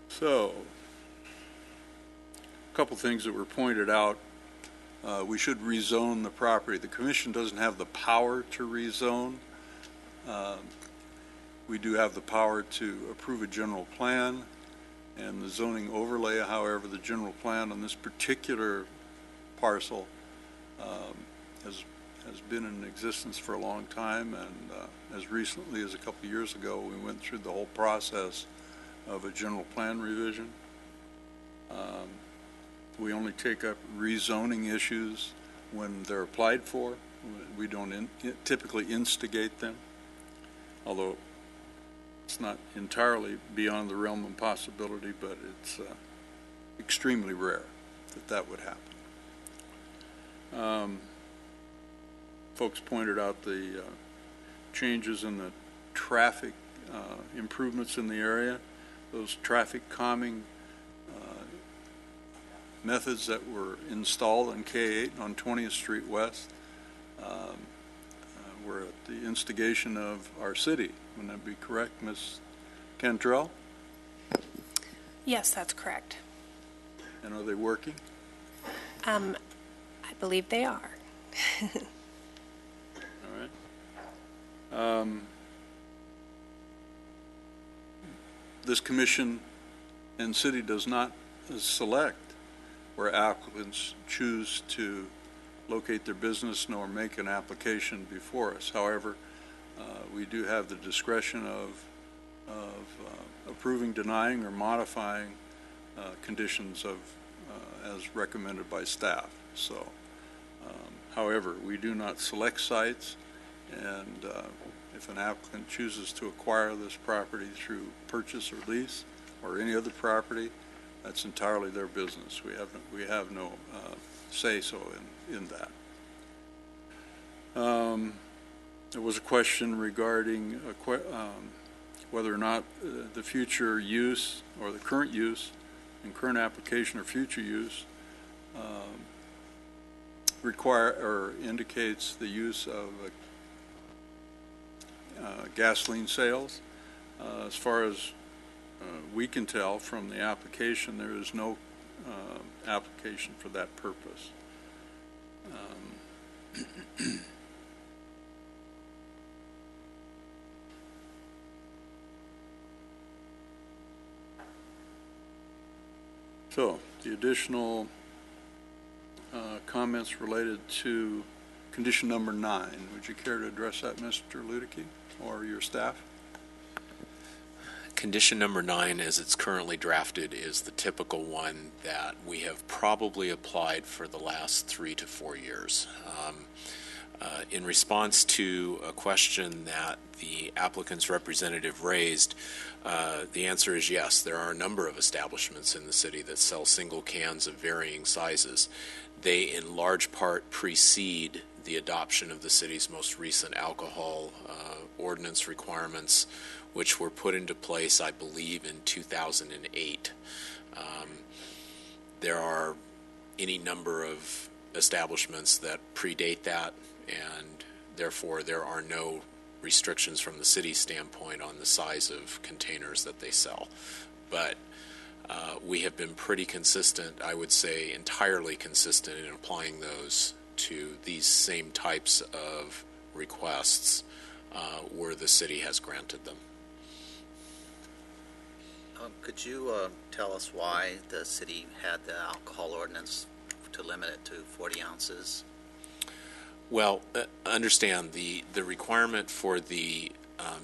So, a couple things that were pointed out. We should rezone the property. The commission doesn't have the power to rezone. We do have the power to approve a general plan and the zoning overlay. However, the general plan on this particular parcel has been in existence for a long time, and as recently as a couple of years ago, we went through the whole process of a general plan revision. We only take up rezoning issues when they're applied for. We don't typically instigate them, although it's not entirely beyond the realm of possibility, but it's extremely rare that would happen. Folks pointed out the changes in the traffic improvements in the area, those traffic calming methods that were installed on K8 on 20th Street West were at the instigation of our city. Wouldn't that be correct, Ms. Cantrell? Yes, that's correct. And are they working? I believe they are. All right. This commission and city does not select where applicants choose to locate their business nor make an application before us. However, we do have the discretion of approving, denying, or modifying conditions of as recommended by staff. So, however, we do not select sites, and if an applicant chooses to acquire this property through purchase or lease or any other property, that's entirely their business. We have no say-so in that. There was a question regarding whether or not the future use or the current use and current application or future use require or indicates the use of gasoline sales. As far as we can tell from the application, there is no application for that purpose. So, the additional comments related to condition number 9. Would you care to address that, Mr. Ludicky, or your staff? Condition number 9, as it's currently drafted, is the typical one that we have probably applied for the last 3 to 4 years. In response to a question that the applicant's representative raised, the answer is yes. There are a number of establishments in the city that sell single cans of varying sizes. They, in large part, precede the adoption of the city's most recent alcohol ordinance requirements, which were put into place, I believe, in 2008. There are any number of establishments that predate that, and therefore there are no restrictions from the city standpoint on the size of containers that they sell. But we have been pretty consistent, I would say entirely consistent, in applying those to these same types of requests where the city has granted them. Could you tell us why the city had the alcohol ordinance to limit it to 40 ounces? Well, understand the requirement for the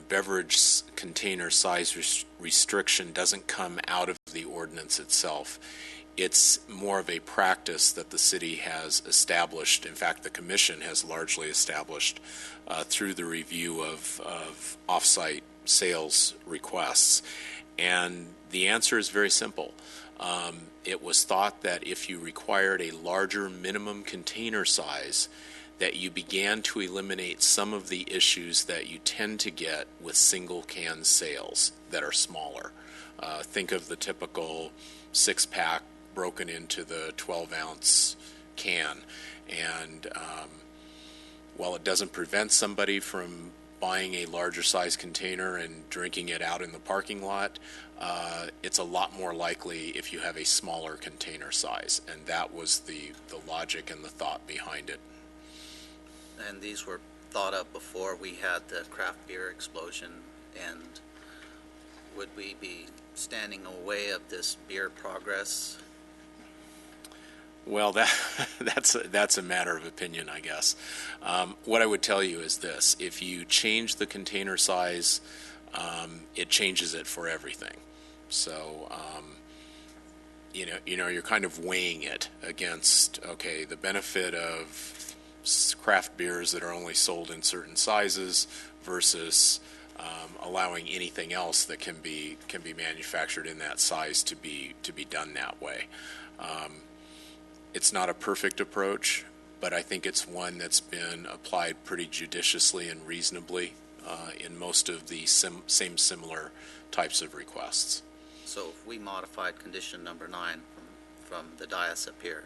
beverage container size restriction doesn't come out of the ordinance itself. It's more of a practice that the city has established. In fact, the commission has largely established through the review of off-site sales requests. And the answer is very simple. It was thought that if you required a larger minimum container size, that you began to eliminate some of the issues that you tend to get with single can sales that are smaller. Think of the typical 6-pack broken into the 12-ounce can. And while it doesn't prevent somebody from buying a larger size container and drinking it out in the parking lot, it's a lot more likely if you have a smaller container size. And that was the logic and the thought behind it. And these were thought of before we had the craft beer explosion, and would we be standing away of this beer progress? Well, that's a matter of opinion, I guess. What I would tell you is this: if you change the container size, it changes it for everything. So, you're kind of weighing it against, okay, the benefit of craft beers that are only sold in certain sizes versus allowing anything else that can be manufactured in that size to be done that way. It's not a perfect approach, but I think it's one that's been applied pretty judiciously and reasonably in most of the similar types of requests. So if we modified condition number 9 from the dais up here,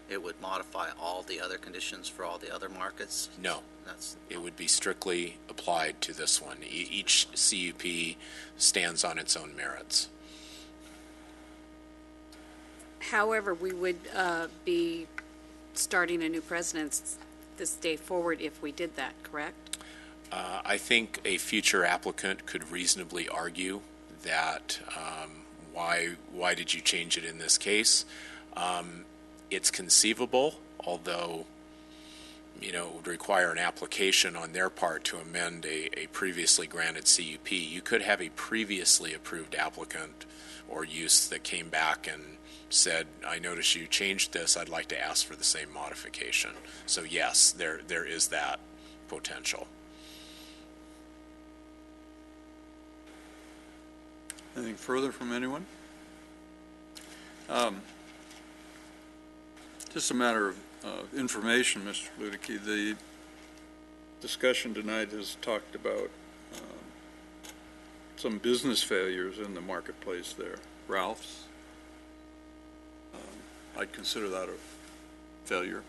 it would modify all the other conditions for all the other markets? No. It would be strictly applied to this one. Each CUP stands on its own merits. However, we would be starting a new precedence this day forward if we did that, correct? I think a future applicant could reasonably argue that why did you change it in this case? It's conceivable, although it would require an application on their part to amend a previously granted CUP. You could have a previously approved applicant or use that came back and said, I noticed you changed this, I'd like to ask for the same modification. So yes, there is that potential. Anything further from anyone? Just a matter of information, Mr. Ludicky. The discussion tonight has talked about some business failures in the marketplace there. Ralph's. I'd consider that a failure.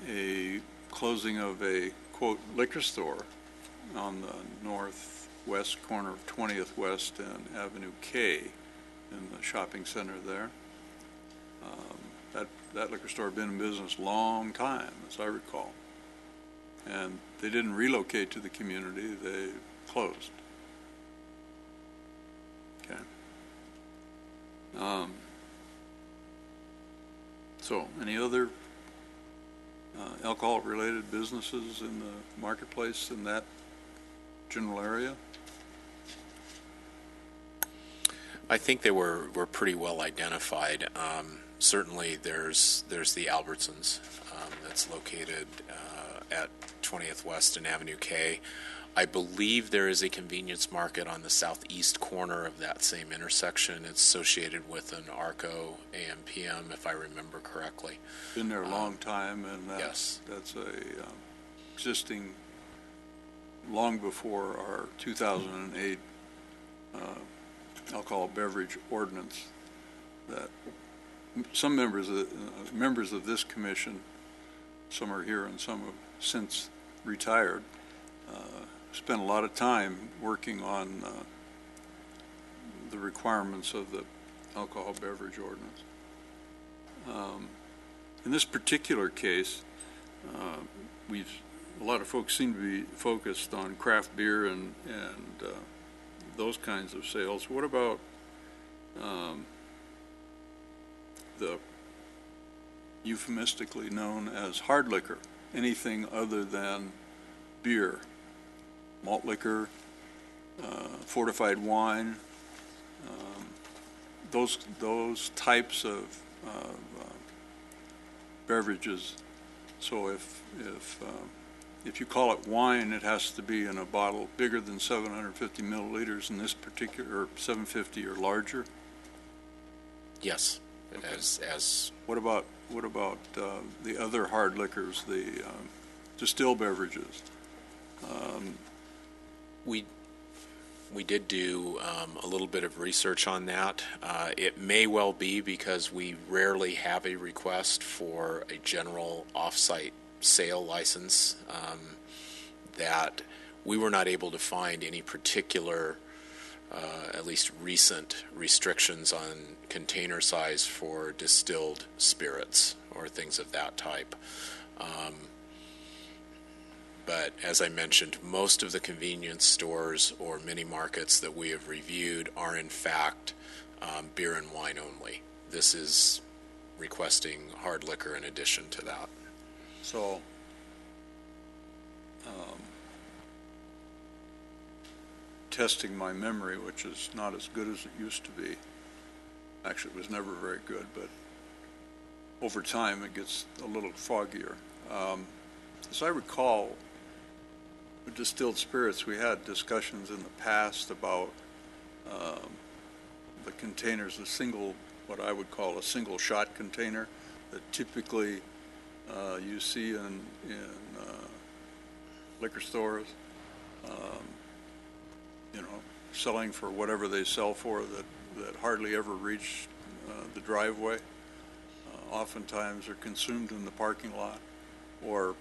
A closing of a, quote, liquor store on the northwest corner of 20th West and Avenue K in the shopping center there. That liquor store had been in business a long time, as I recall. And they didn't relocate to the community, they closed. Okay. So, any other alcohol-related businesses in the marketplace in that general area? I think they were pretty well identified. Certainly, there's the Albertsons that's located at 20th West and Avenue K. I believe there is a convenience market on the southeast corner of that same intersection. It's associated with an Arco AM/PM, if I remember correctly. Been there a long time, and yes, that's existing long before our 2008 alcohol beverage ordinance. That some members of this commission, some are here and some have since retired, spent a lot of time working on the requirements of the alcohol beverage ordinance. In this particular case, a lot of folks seem to be focused on craft beer and those kinds of sales. What about the euphemistically known as hard liquor, anything other than beer, malt liquor, fortified wine, those types of beverages. So if you call it wine, it has to be in a bottle bigger than 750 milliliters in this particular, or 750 or larger? Yes. Okay. What about what about the other hard liquors, the distilled beverages? We did do a little bit of research on that. It may well be because we rarely have a request for a general off-site sale license that we were not able to find any particular, at least recent, restrictions on container size for distilled spirits or things of that type. But as I mentioned, most of the convenience stores or mini markets that we have reviewed are in fact beer and wine only. This is requesting hard liquor in addition to that. So, testing my memory, which is not as good as it used to be. Actually, it was never very good, but over time it gets a little foggier. As I recall, with distilled spirits, we had discussions in the past about the containers, what I would call a single shot container that typically you see in liquor stores, selling for whatever they sell for that hardly ever reach the driveway. Oftentimes are consumed in the parking lot or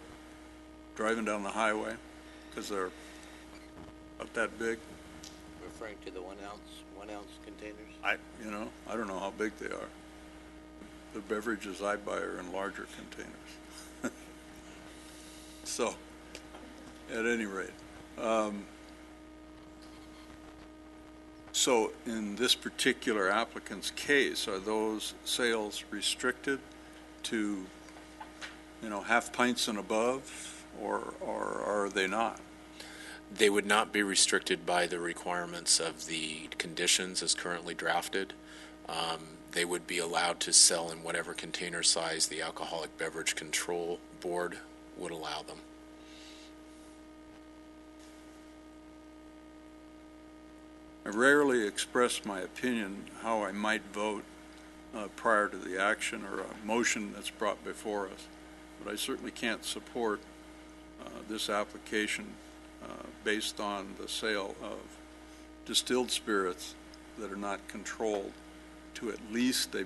driving down the highway because they're about that big. Referring to the one ounce containers? I don't know how big they are. The beverages I buy are in larger containers. So, at any rate, so in this particular applicant's case, are those sales restricted to, half pints and above, or are they not? They would not be restricted by the requirements of the conditions as currently drafted. They would be allowed to sell in whatever container size the Alcoholic Beverage Control Board would allow them. I rarely express my opinion how I might vote prior to the action or a motion that's brought before us, but I certainly can't support this application based on the sale of distilled spirits that are not controlled to at least a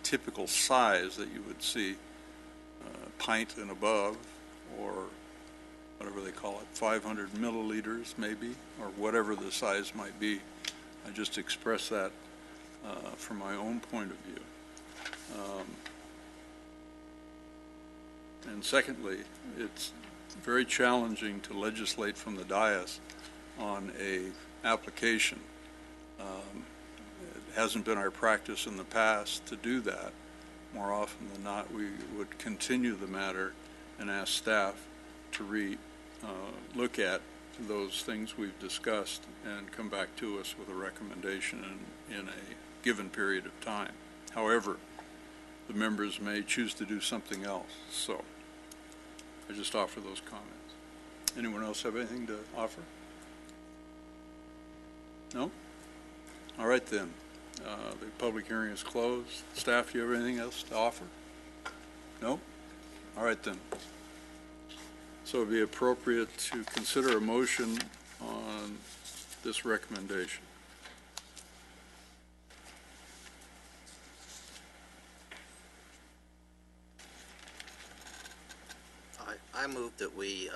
typical size that you would see, pint and above, or whatever they call it, 500 milliliters maybe, or whatever the size might be. I just express that from my own point of view. And secondly, it's very challenging to legislate from the dais on a application. It hasn't been our practice in the past to do that. More often than not, we would continue the matter and ask staff to look at those things we've discussed and come back to us with a recommendation in a given period of time. However, the members may choose to do something else. So I just offer those comments. Anyone else have anything to offer? No? All right then. The public hearing is closed. Staff, do you have anything else to offer? No? All right then. So it would be appropriate to consider a motion on this recommendation. I move that we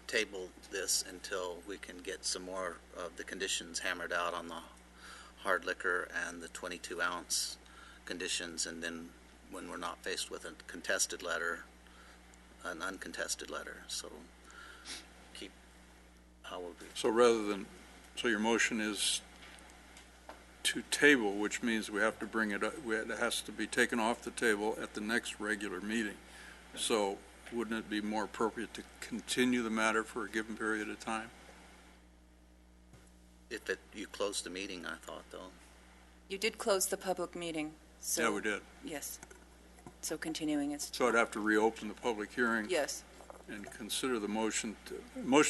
table this until we can get some more of the conditions hammered out on the hard liquor and the 22-ounce conditions, and then when we're not faced with a contested letter, an uncontested letter. So keep how will be. So so your motion is to table, which means we have to bring it up, it has to be taken off the table at the next regular meeting. So wouldn't it be more appropriate to continue the matter for a given period of time? You closed the meeting, I thought, though. You did close the public meeting, so. Yeah, we did. Yes. So continuing is. So I'd have to reopen the public hearing. Yes. And consider the motion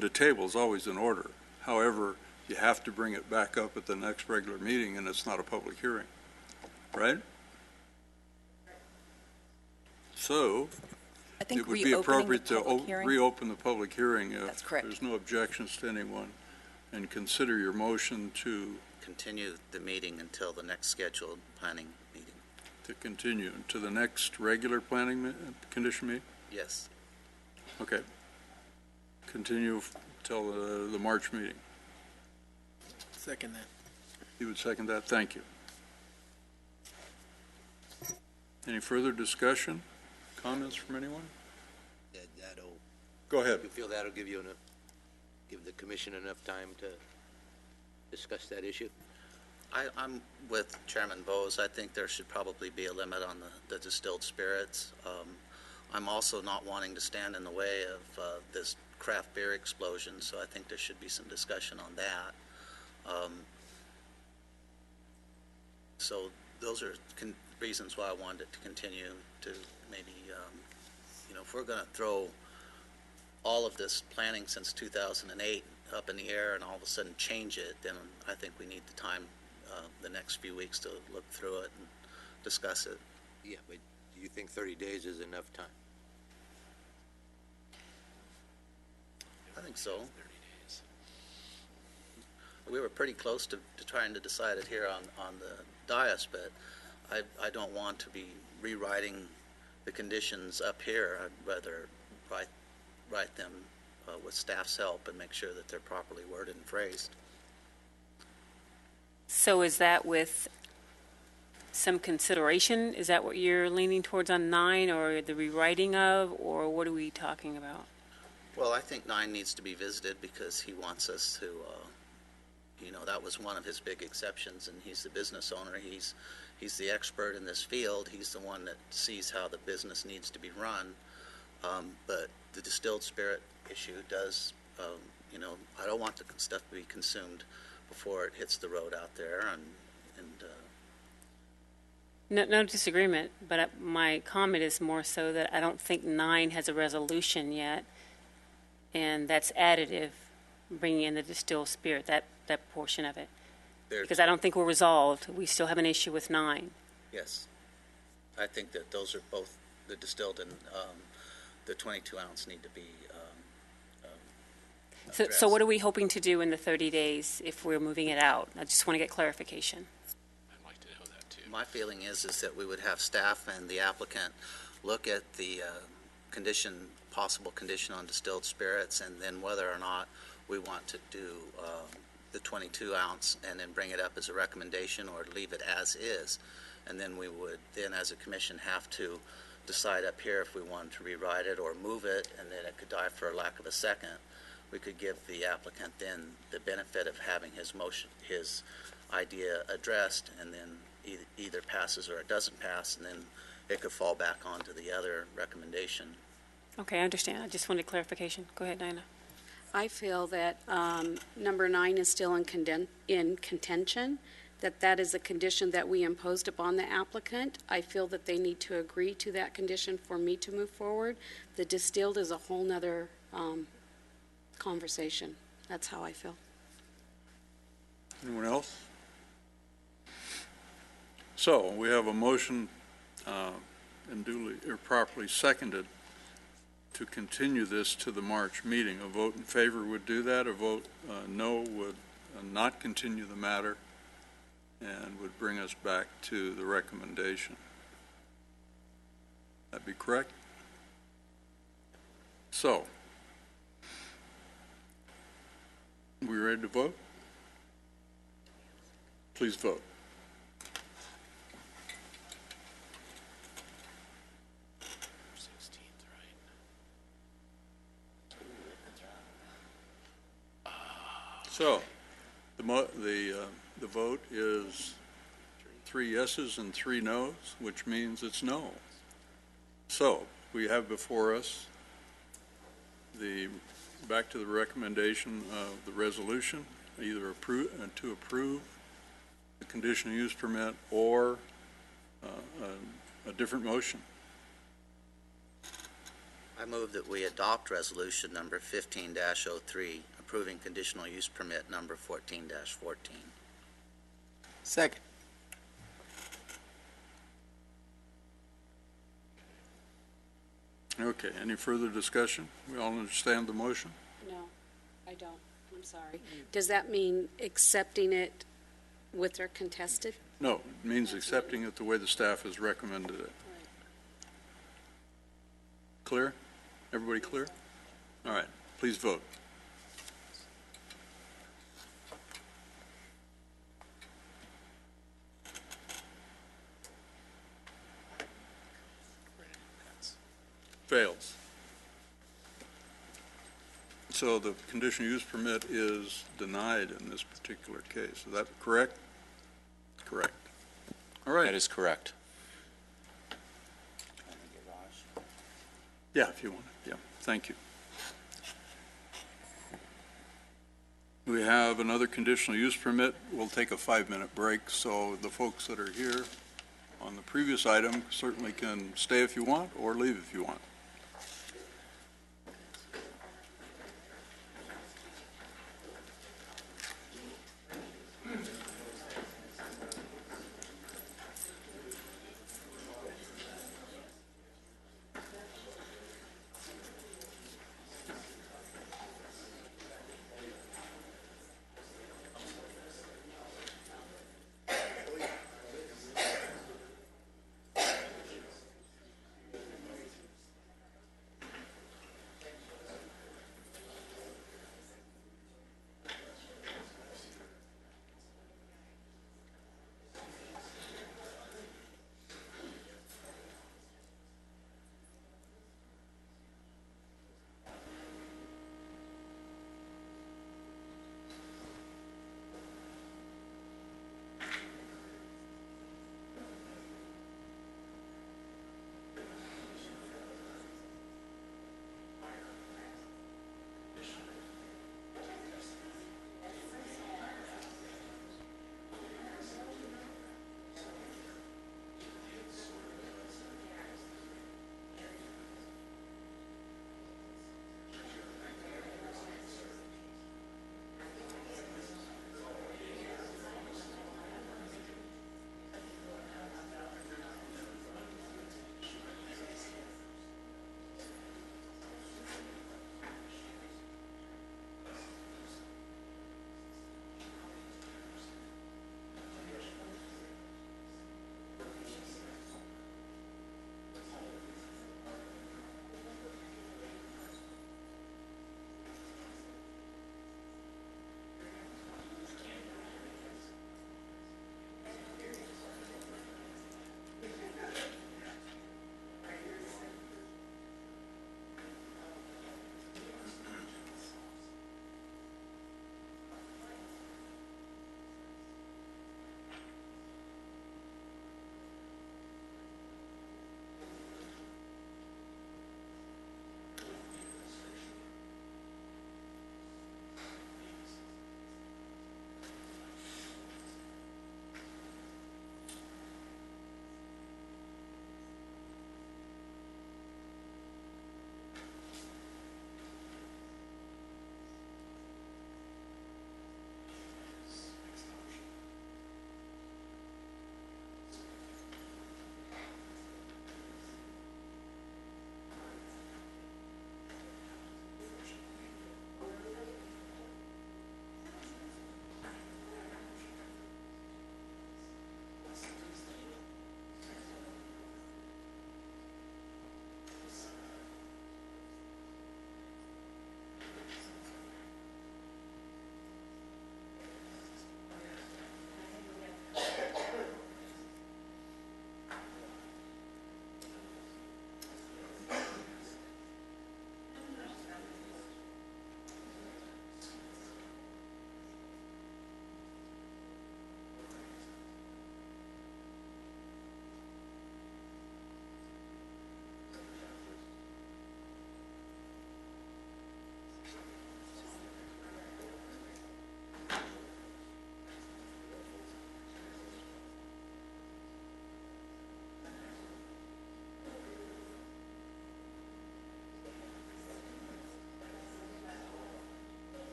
to table is always in order. However, you have to bring it back up at the next regular meeting, and it's not a public hearing, right? So I think it would be reopening the appropriate to public hearing. reopen the public hearing That's if correct. there's no objections to anyone, and consider your motion to Continue the meeting until the next scheduled planning meeting. continue to the next regular planning condition meeting? Yes. Okay. Continue till the March meeting. Second that. You would second that? Thank you. Any further discussion, comments from anyone? That'll, Go ahead. you feel that'll give the commission enough time to discuss that issue? I'm with Chairman Bowes. I think there should probably be a limit on the distilled spirits. I'm also not wanting to stand in the way of this craft beer explosion, so I think there should be some discussion on that. So those are reasons why I wanted it to continue to maybe, if we're going to throw all of this planning since 2008 up in the air and all of a sudden change it, then I think we need the time, the next few weeks, to look through it and discuss it. Yeah, but do you think 30 days is enough time? I think so. We were pretty close to trying to decide it here on the dais, but I don't want to be rewriting the conditions up here. I'd rather write them with staff's help and make sure that they're properly worded and phrased. So is that with some consideration? Is that what you're leaning towards on 9, or the rewriting of, or what are we talking about? Well, I think 9 needs to be visited because he wants us to, that was one of his big exceptions, and he's the business owner. He's the expert in this field. He's the one that sees how the business needs to be run. But the distilled spirit issue does, I don't want the stuff to be consumed before it hits the road out there, No disagreement, but my comment is more so that I don't think 9 has a resolution yet, and that's additive, bringing in the distilled spirit, that portion of it. Because I don't think we're resolved. We still have an issue with 9. Yes. I think that those are both, the distilled and the 22-ounce need to be So what are we hoping to do in the 30 days if we're moving it out? I just want to get clarification. My feeling is that we would have staff and the applicant look at the possible condition on distilled spirits, and then whether or not we want to do the 22-ounce and then bring it up as a recommendation or leave it as is. And then we would then, as a commission, have to decide up here if we wanted to rewrite it or move it, and then it could die for lack of a second. We could give the applicant then the benefit of having his idea addressed, and then either passes or it doesn't pass, and then it could fall back onto the other recommendation. Okay, I understand. I just wanted clarification. Go ahead, Diana. I feel that number 9 is still in contention, that is a condition that we imposed upon the applicant. I feel that they need to agree to that condition for me to move forward. The distilled is a whole nother conversation. That's how I feel. Anyone else? So we have a motion and duly or properly seconded to continue this to the March meeting. A vote in favor would do that. A vote no would not continue the matter and would bring us back to the recommendation. That'd be correct? So, we ready to vote? Please vote. So, the vote is 3 yeses and 3 noes, which means it's no. So, we have before us back to the recommendation of the resolution, either to approve the conditional use permit or a different motion. I move that we adopt resolution number 15-03, approving conditional use permit number 14-14. Second. Okay, any further discussion? We all understand the motion? No, I don't. I'm sorry. Does that mean accepting it with their contested? No, it means accepting it the way the staff has recommended it. Clear? Everybody clear? All right, please vote. Fails. So the conditional use permit is denied in this particular case. Is that correct? Correct. All right. That is correct. Yeah, if you want. Yeah, thank you. We have another conditional use permit. We'll take a 5-minute break, so the folks that are here on the previous item certainly can stay if you want or leave if you want.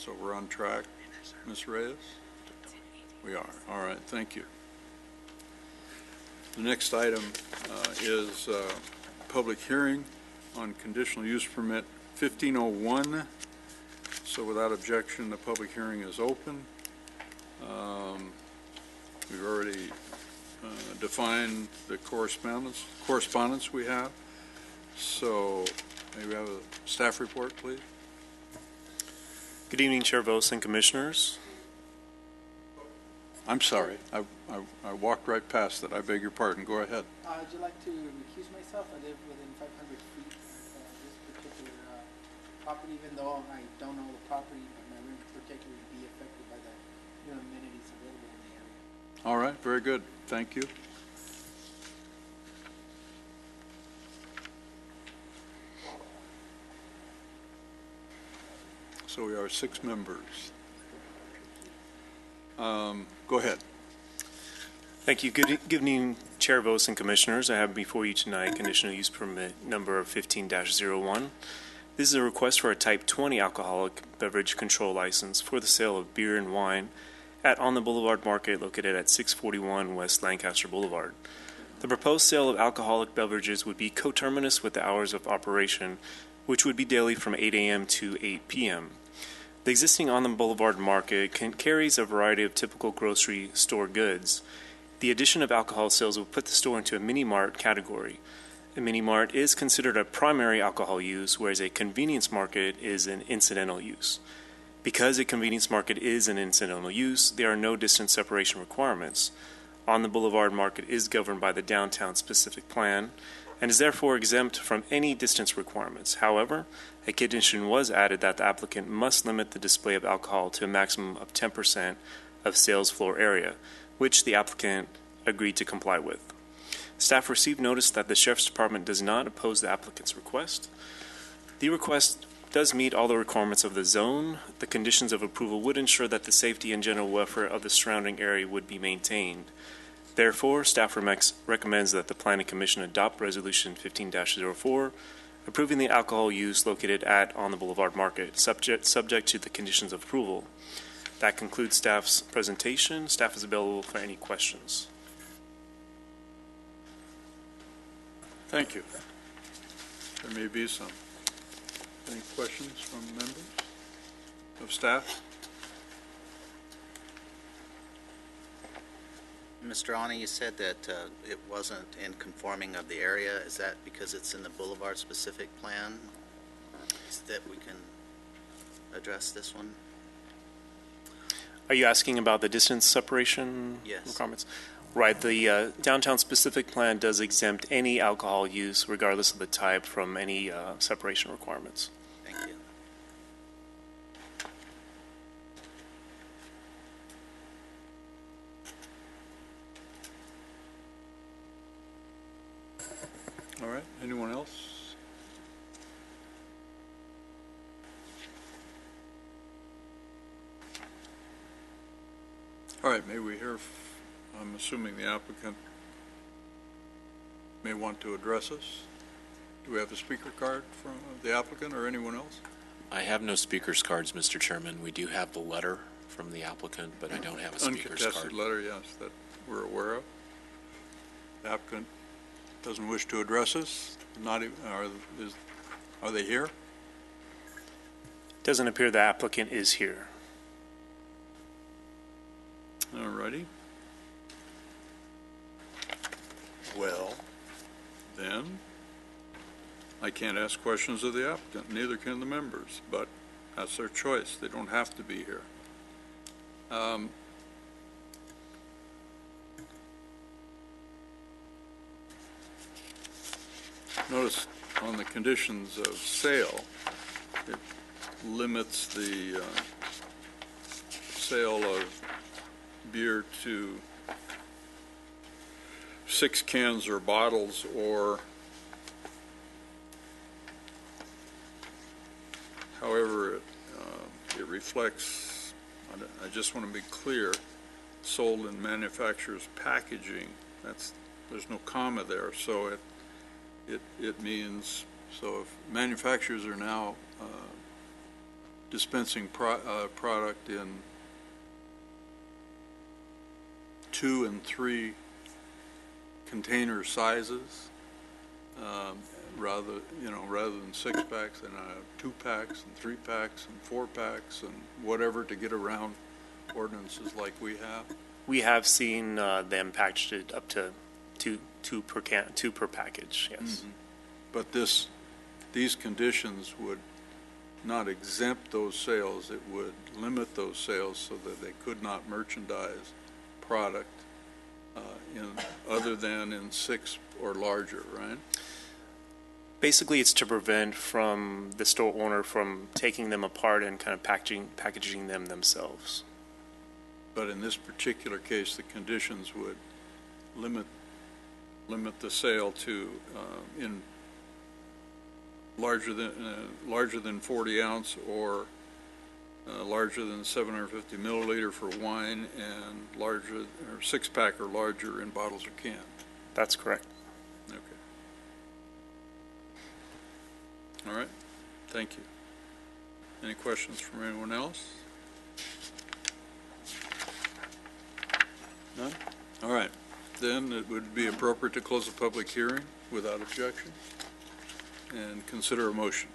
So we're on track. Ms. Reyes? We are. All right, thank you. The next item is public hearing on conditional use permit 1501. So without objection, the public hearing is open. We've already defined the correspondence we have. So may we have a staff report, please? Good evening, Chair Vos and Commissioners. I'm sorry. I walked right past it. I beg your pardon. Go ahead. Would you like to recuse myself? I live within 500 feet of this particular property, even though I don't know the property, but my room particularly would be affected by the new amenities available in the area. All right, very good. Thank you. So we are 6 members. Go ahead. Thank you. Good evening, Chair Vos and Commissioners. I have before you tonight conditional use permit number 15-01. This is a request for a Type 20 alcoholic beverage control license for the sale of beer and wine at On the Boulevard Market located at 641 West Lancaster Boulevard. The proposed sale of alcoholic beverages would be coterminous with the hours of operation, which would be daily from 8 a.m. to 8 p.m. The existing On the Boulevard Market carries a variety of typical grocery store goods. The addition of alcohol sales will put the store into a mini-mart category. A mini-mart is considered a primary alcohol use, whereas a convenience market is an incidental use. Because a convenience market is an incidental use, there are no distance separation requirements. On the Boulevard Market is governed by the Downtown Specific Plan and is therefore exempt from any distance requirements. However, a condition was added that the applicant must limit the display of alcohol to a maximum of 10% of sales floor area, which the applicant agreed to comply with. Staff received notice that the Sheriff's Department does not oppose the applicant's request. The request does meet all the requirements of the zone. The conditions of approval would ensure that the safety and general welfare of the surrounding area would be maintained. Therefore, staff recommends that the Planning Commission adopt Resolution 15-04, approving the alcohol use located at On the Boulevard Market, subject to the conditions of approval. That concludes staff's presentation. Staff is available for any questions. Thank you. There may be some. Any questions from members of staff? Mr. Ani, you said that it wasn't in conforming of the area. Is that because it's in the Boulevard specific plan? Is that we can address this one? Are you asking about the distance separation requirements? Right. The Downtown Specific Plan does exempt any alcohol use, regardless of the type, from any separation requirements. Thank you. All right. Anyone else? All right. May we hear? I'm assuming the applicant may want to address us. Do we have a speaker card from the applicant or anyone else? I have no speaker's cards, Mr. Chairman. We do have the letter from the applicant, but I don't have a speaker's card. Uncontested letter, yes, that we're aware of. The applicant doesn't wish to address us. Not even, are they here? Doesn't appear the applicant is here. All righty. Well, then, I can't ask questions of the applicant, neither can the members, but that's their choice. They don't have to be here. Notice on the conditions of sale, it limits the sale of beer to 6 cans or bottles, or however it reflects. I just want to be clear, sold in manufacturer's packaging. There's no comma there, so it means, so if manufacturers are now dispensing product in 2 and 3 container sizes, rather than 6-packs, and 2-packs and 3-packs and 4-packs and whatever, to get around ordinances like we have. We have seen them packaged up to two per package. Yes. Mm-hmm. But these conditions would not exempt those sales. It would limit those sales so that they could not merchandise product other than in 6 or larger, right? Basically, it's to prevent from the store owner from taking them apart and kind of packaging them themselves. But in this particular case, the conditions would limit the sale to in larger than 40 ounce or larger than 750 milliliter for wine, and larger or 6-pack or larger in bottles or cans. That's correct. Okay. All right. Thank you. Any questions from anyone else? None? All right. Then it would be appropriate to close the public hearing without objection and consider a motion.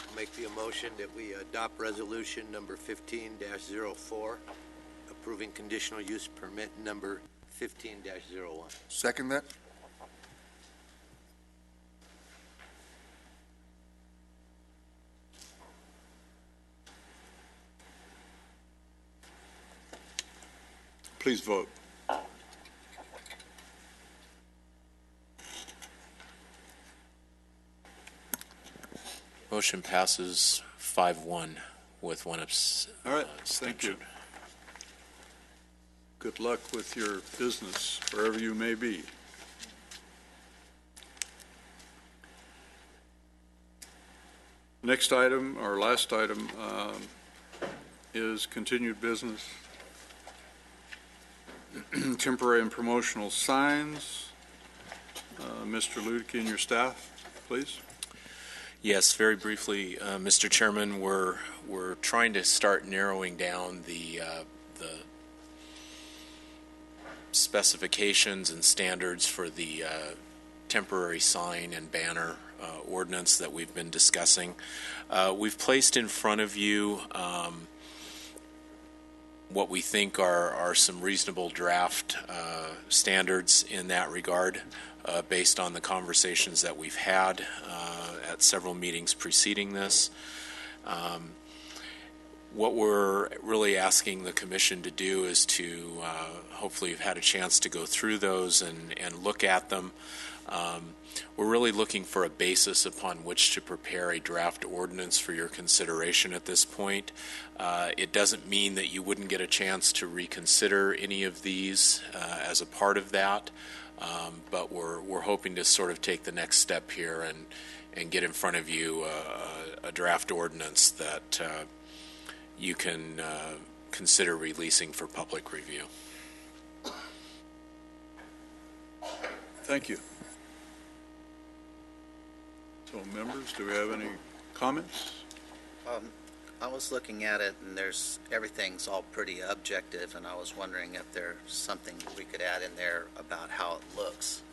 I'll make the motion that we adopt resolution number 15-04, approving conditional use permit number 15-01. Second that? Please vote. Motion passes 5-1 with one abstention. All right, thank you. Good luck with your business, wherever you may be. Next item, or last item, is continued business. Temporary and promotional signs. Mr. Ludicky and your staff, please. Yes, very briefly, Mr. Chairman, we're trying to start narrowing down the specifications and standards for the temporary sign and banner ordinance that we've been discussing. We've placed in front of you what we think are some reasonable draft standards in that regard, based on the conversations that we've had at several meetings preceding this. What we're really asking the Commission to do is to, hopefully you've had a chance to go through those and look at them. We're really looking for a basis upon which to prepare a draft ordinance for your consideration at this point. It doesn't mean that you wouldn't get a chance to reconsider any of these as a part of that, but we're hoping to sort of take the next step here and get in front of you a draft ordinance that you can consider releasing for public review. Thank you. So, members, do we have any comments? I was looking at it, and everything's all pretty objective, and I was wondering if there's something we could add in there about how it looks.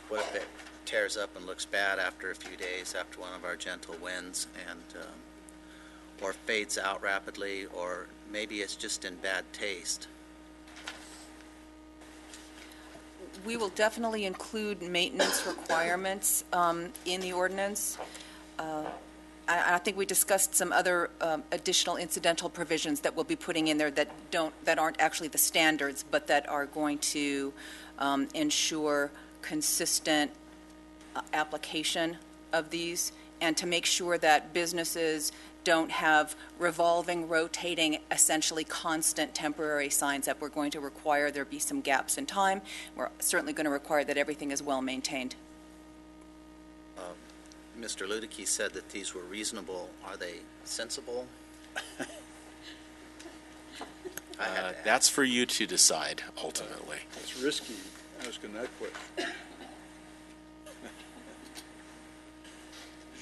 What if it tears up and looks bad after a few days, after one of our gentle winds, and or fades out rapidly, or maybe it's just in bad taste? We will definitely include maintenance requirements in the ordinance. I think we discussed some other additional incidental provisions that we'll be putting in there that aren't actually the standards, but that are going to ensure consistent application of these, and to make sure that businesses don't have revolving, rotating, essentially constant temporary signs, that we're going to require there be some gaps in time. We're certainly going to require that everything is well maintained. Mr. Ludicky said that these were reasonable. Are they sensible? That's for you to decide, ultimately. It's risky asking that question.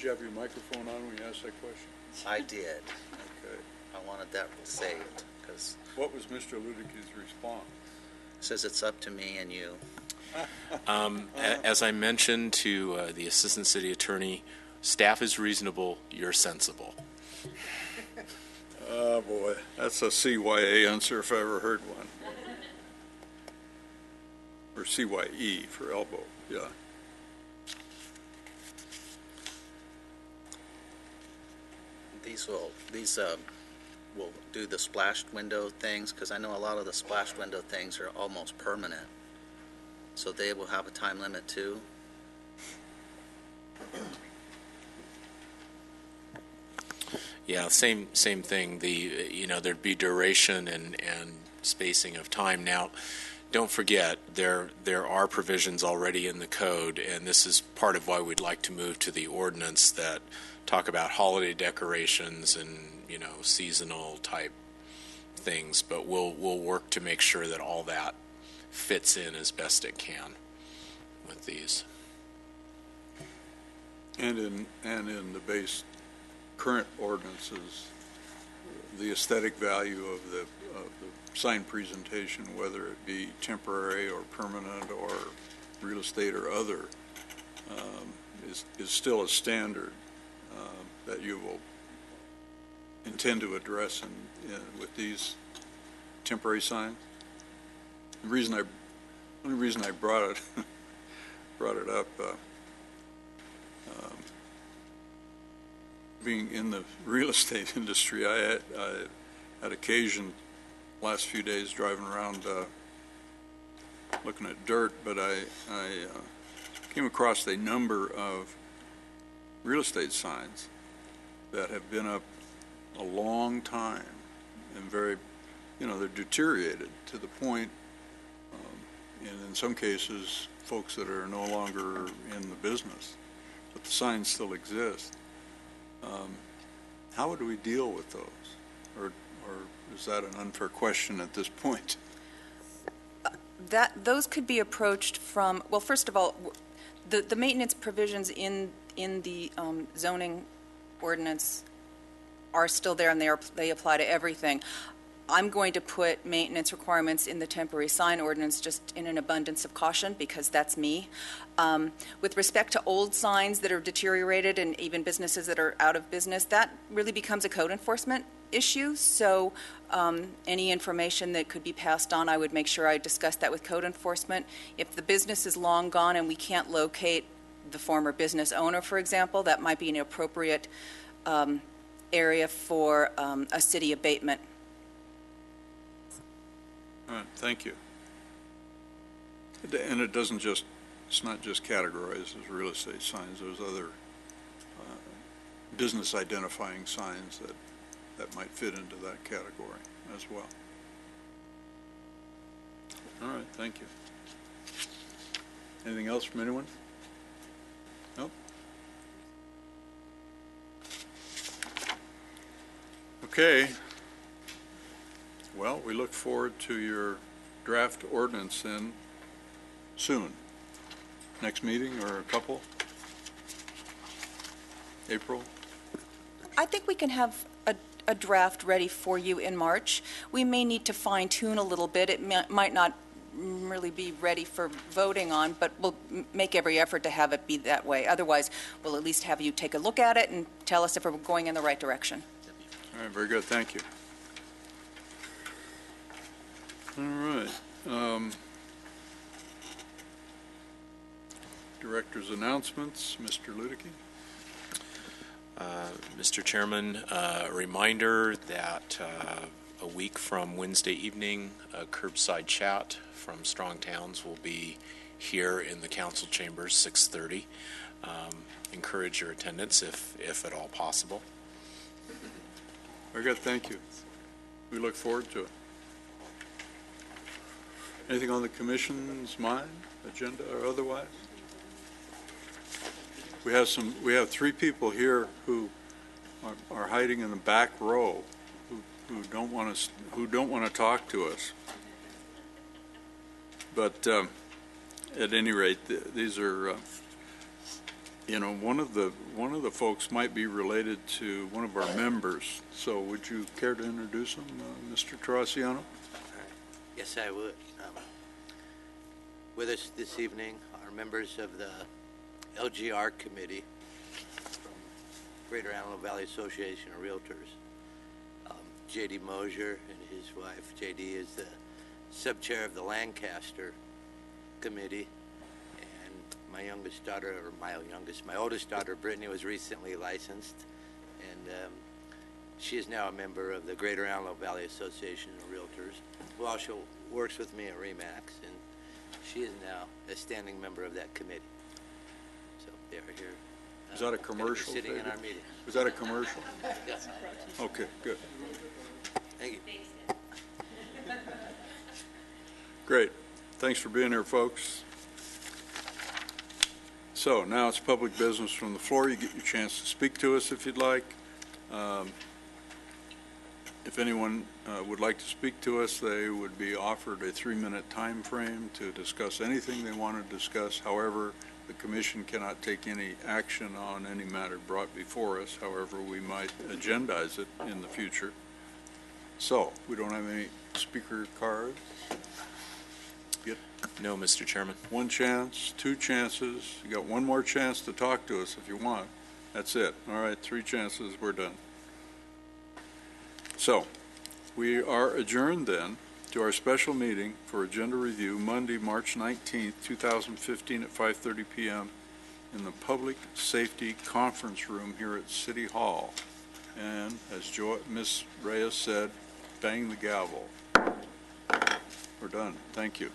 Did you have your microphone on when you asked that question? I did. Okay. I wanted that saved, because What was Mr. Ludick's response? it says it's up to me and you. As I mentioned to the Assistant City Attorney, staff is reasonable, you're sensible. Oh, boy, that's a CYA answer if I ever heard one. Or CYE for elbow, yeah. These will do the splashed window things, because I know a lot of the splashed window things are almost permanent. So they will have a time limit too. Yeah, same thing. There'd be duration and spacing of time. Now, don't forget there are provisions already in the code, and this is part of why we'd like to move to the ordinance that talk about holiday decorations and seasonal type things. But we'll work to make sure that all that fits in as best it can with these. And in the base current ordinances, the aesthetic value of the sign presentation, whether it be temporary or permanent or real estate or other, is still a standard that you will intend to address with these temporary signs. The only reason I brought it up, being in the real estate industry, I had occasion last few days driving around looking at dirt, but I came across a number of real estate signs that have been up a long time and very, they're deteriorated to the point, and in some cases, folks that are no longer in the business, but the signs still exist. How would we deal with those? Or is that an unfair question at this point? Those could be approached from, well, first of all, the maintenance provisions in the zoning ordinance are still there, and they apply to everything. I'm going to put maintenance requirements in the temporary sign ordinance just in an abundance of caution, because that's me. With respect to old signs that are deteriorated and even businesses that are out of business, that really becomes a code enforcement issue. So any information that could be passed on, I would make sure I discuss that with code enforcement. If the business is long gone and we can't locate the former business owner, for example, that might be an appropriate area for a city abatement. All right, thank you. And it's not just categorized as real estate signs. There's other business identifying signs that might fit into that category as well. All right, thank you. Anything else from anyone? Nope. Okay. Well, we look forward to your draft ordinance then soon. Next meeting or a couple? April? I think we can have a draft ready for you in March. We may need to fine tune a little bit. It might not really be ready for voting on, but we'll make every effort to have it be that way. Otherwise, we'll at least have you take a look at it and tell us if we're going in the right direction. All right, very good. Thank you. All right. Director's announcements, Mr. Ludicky. Mr. Chairman, a reminder that a week from Wednesday evening, a curbside chat from Strong Towns will be here in the council chambers, 6:30. Encourage your attendance if at all possible. Very good. Thank you. We look forward to it. Anything on the commission's mind, agenda or otherwise? We have three people here who are hiding in the back row who don't want to talk to us. But at any rate, these are You know, one of the folks might be related to one of our members. So would you care to introduce him, Mr. Terracciano? Yes, I would. With us this evening are members of the LGR Committee from Greater Antelope Valley Association of Realtors. J.D. Mosier and his wife. J.D. is the sub-chair of the Lancaster Committee. And my oldest daughter, Brittany, was recently licensed. And she is now a member of the Greater Antelope Valley Association of Realtors, who also works with me at RE/MAX, and she is now a standing member of that committee. So they are here. Is that a commercial? Sitting in our meeting. Was that a commercial? Yes. Okay, good. Thank you. Great. Thanks for being here, folks. So now it's public business from the floor. You get your chance to speak to us if you'd like. If anyone would like to speak to us, they would be offered a 3-minute time frame to discuss anything they want to discuss. However, the commission cannot take any action on any matter brought before us. However, we might agendize it in the future. So, we don't have any speaker cards? No, Mr. Chairman. One chance, 2 chances. You got one more chance to talk to us if you want. That's it. All right, 3 chances, we're done. So, we are adjourned then to our special meeting for agenda review Monday, March 19th, 2015 at 5:30 p.m. in the Public Safety Conference Room here at City Hall. And as Ms. Reyes said, bang the gavel. We're done. Thank you.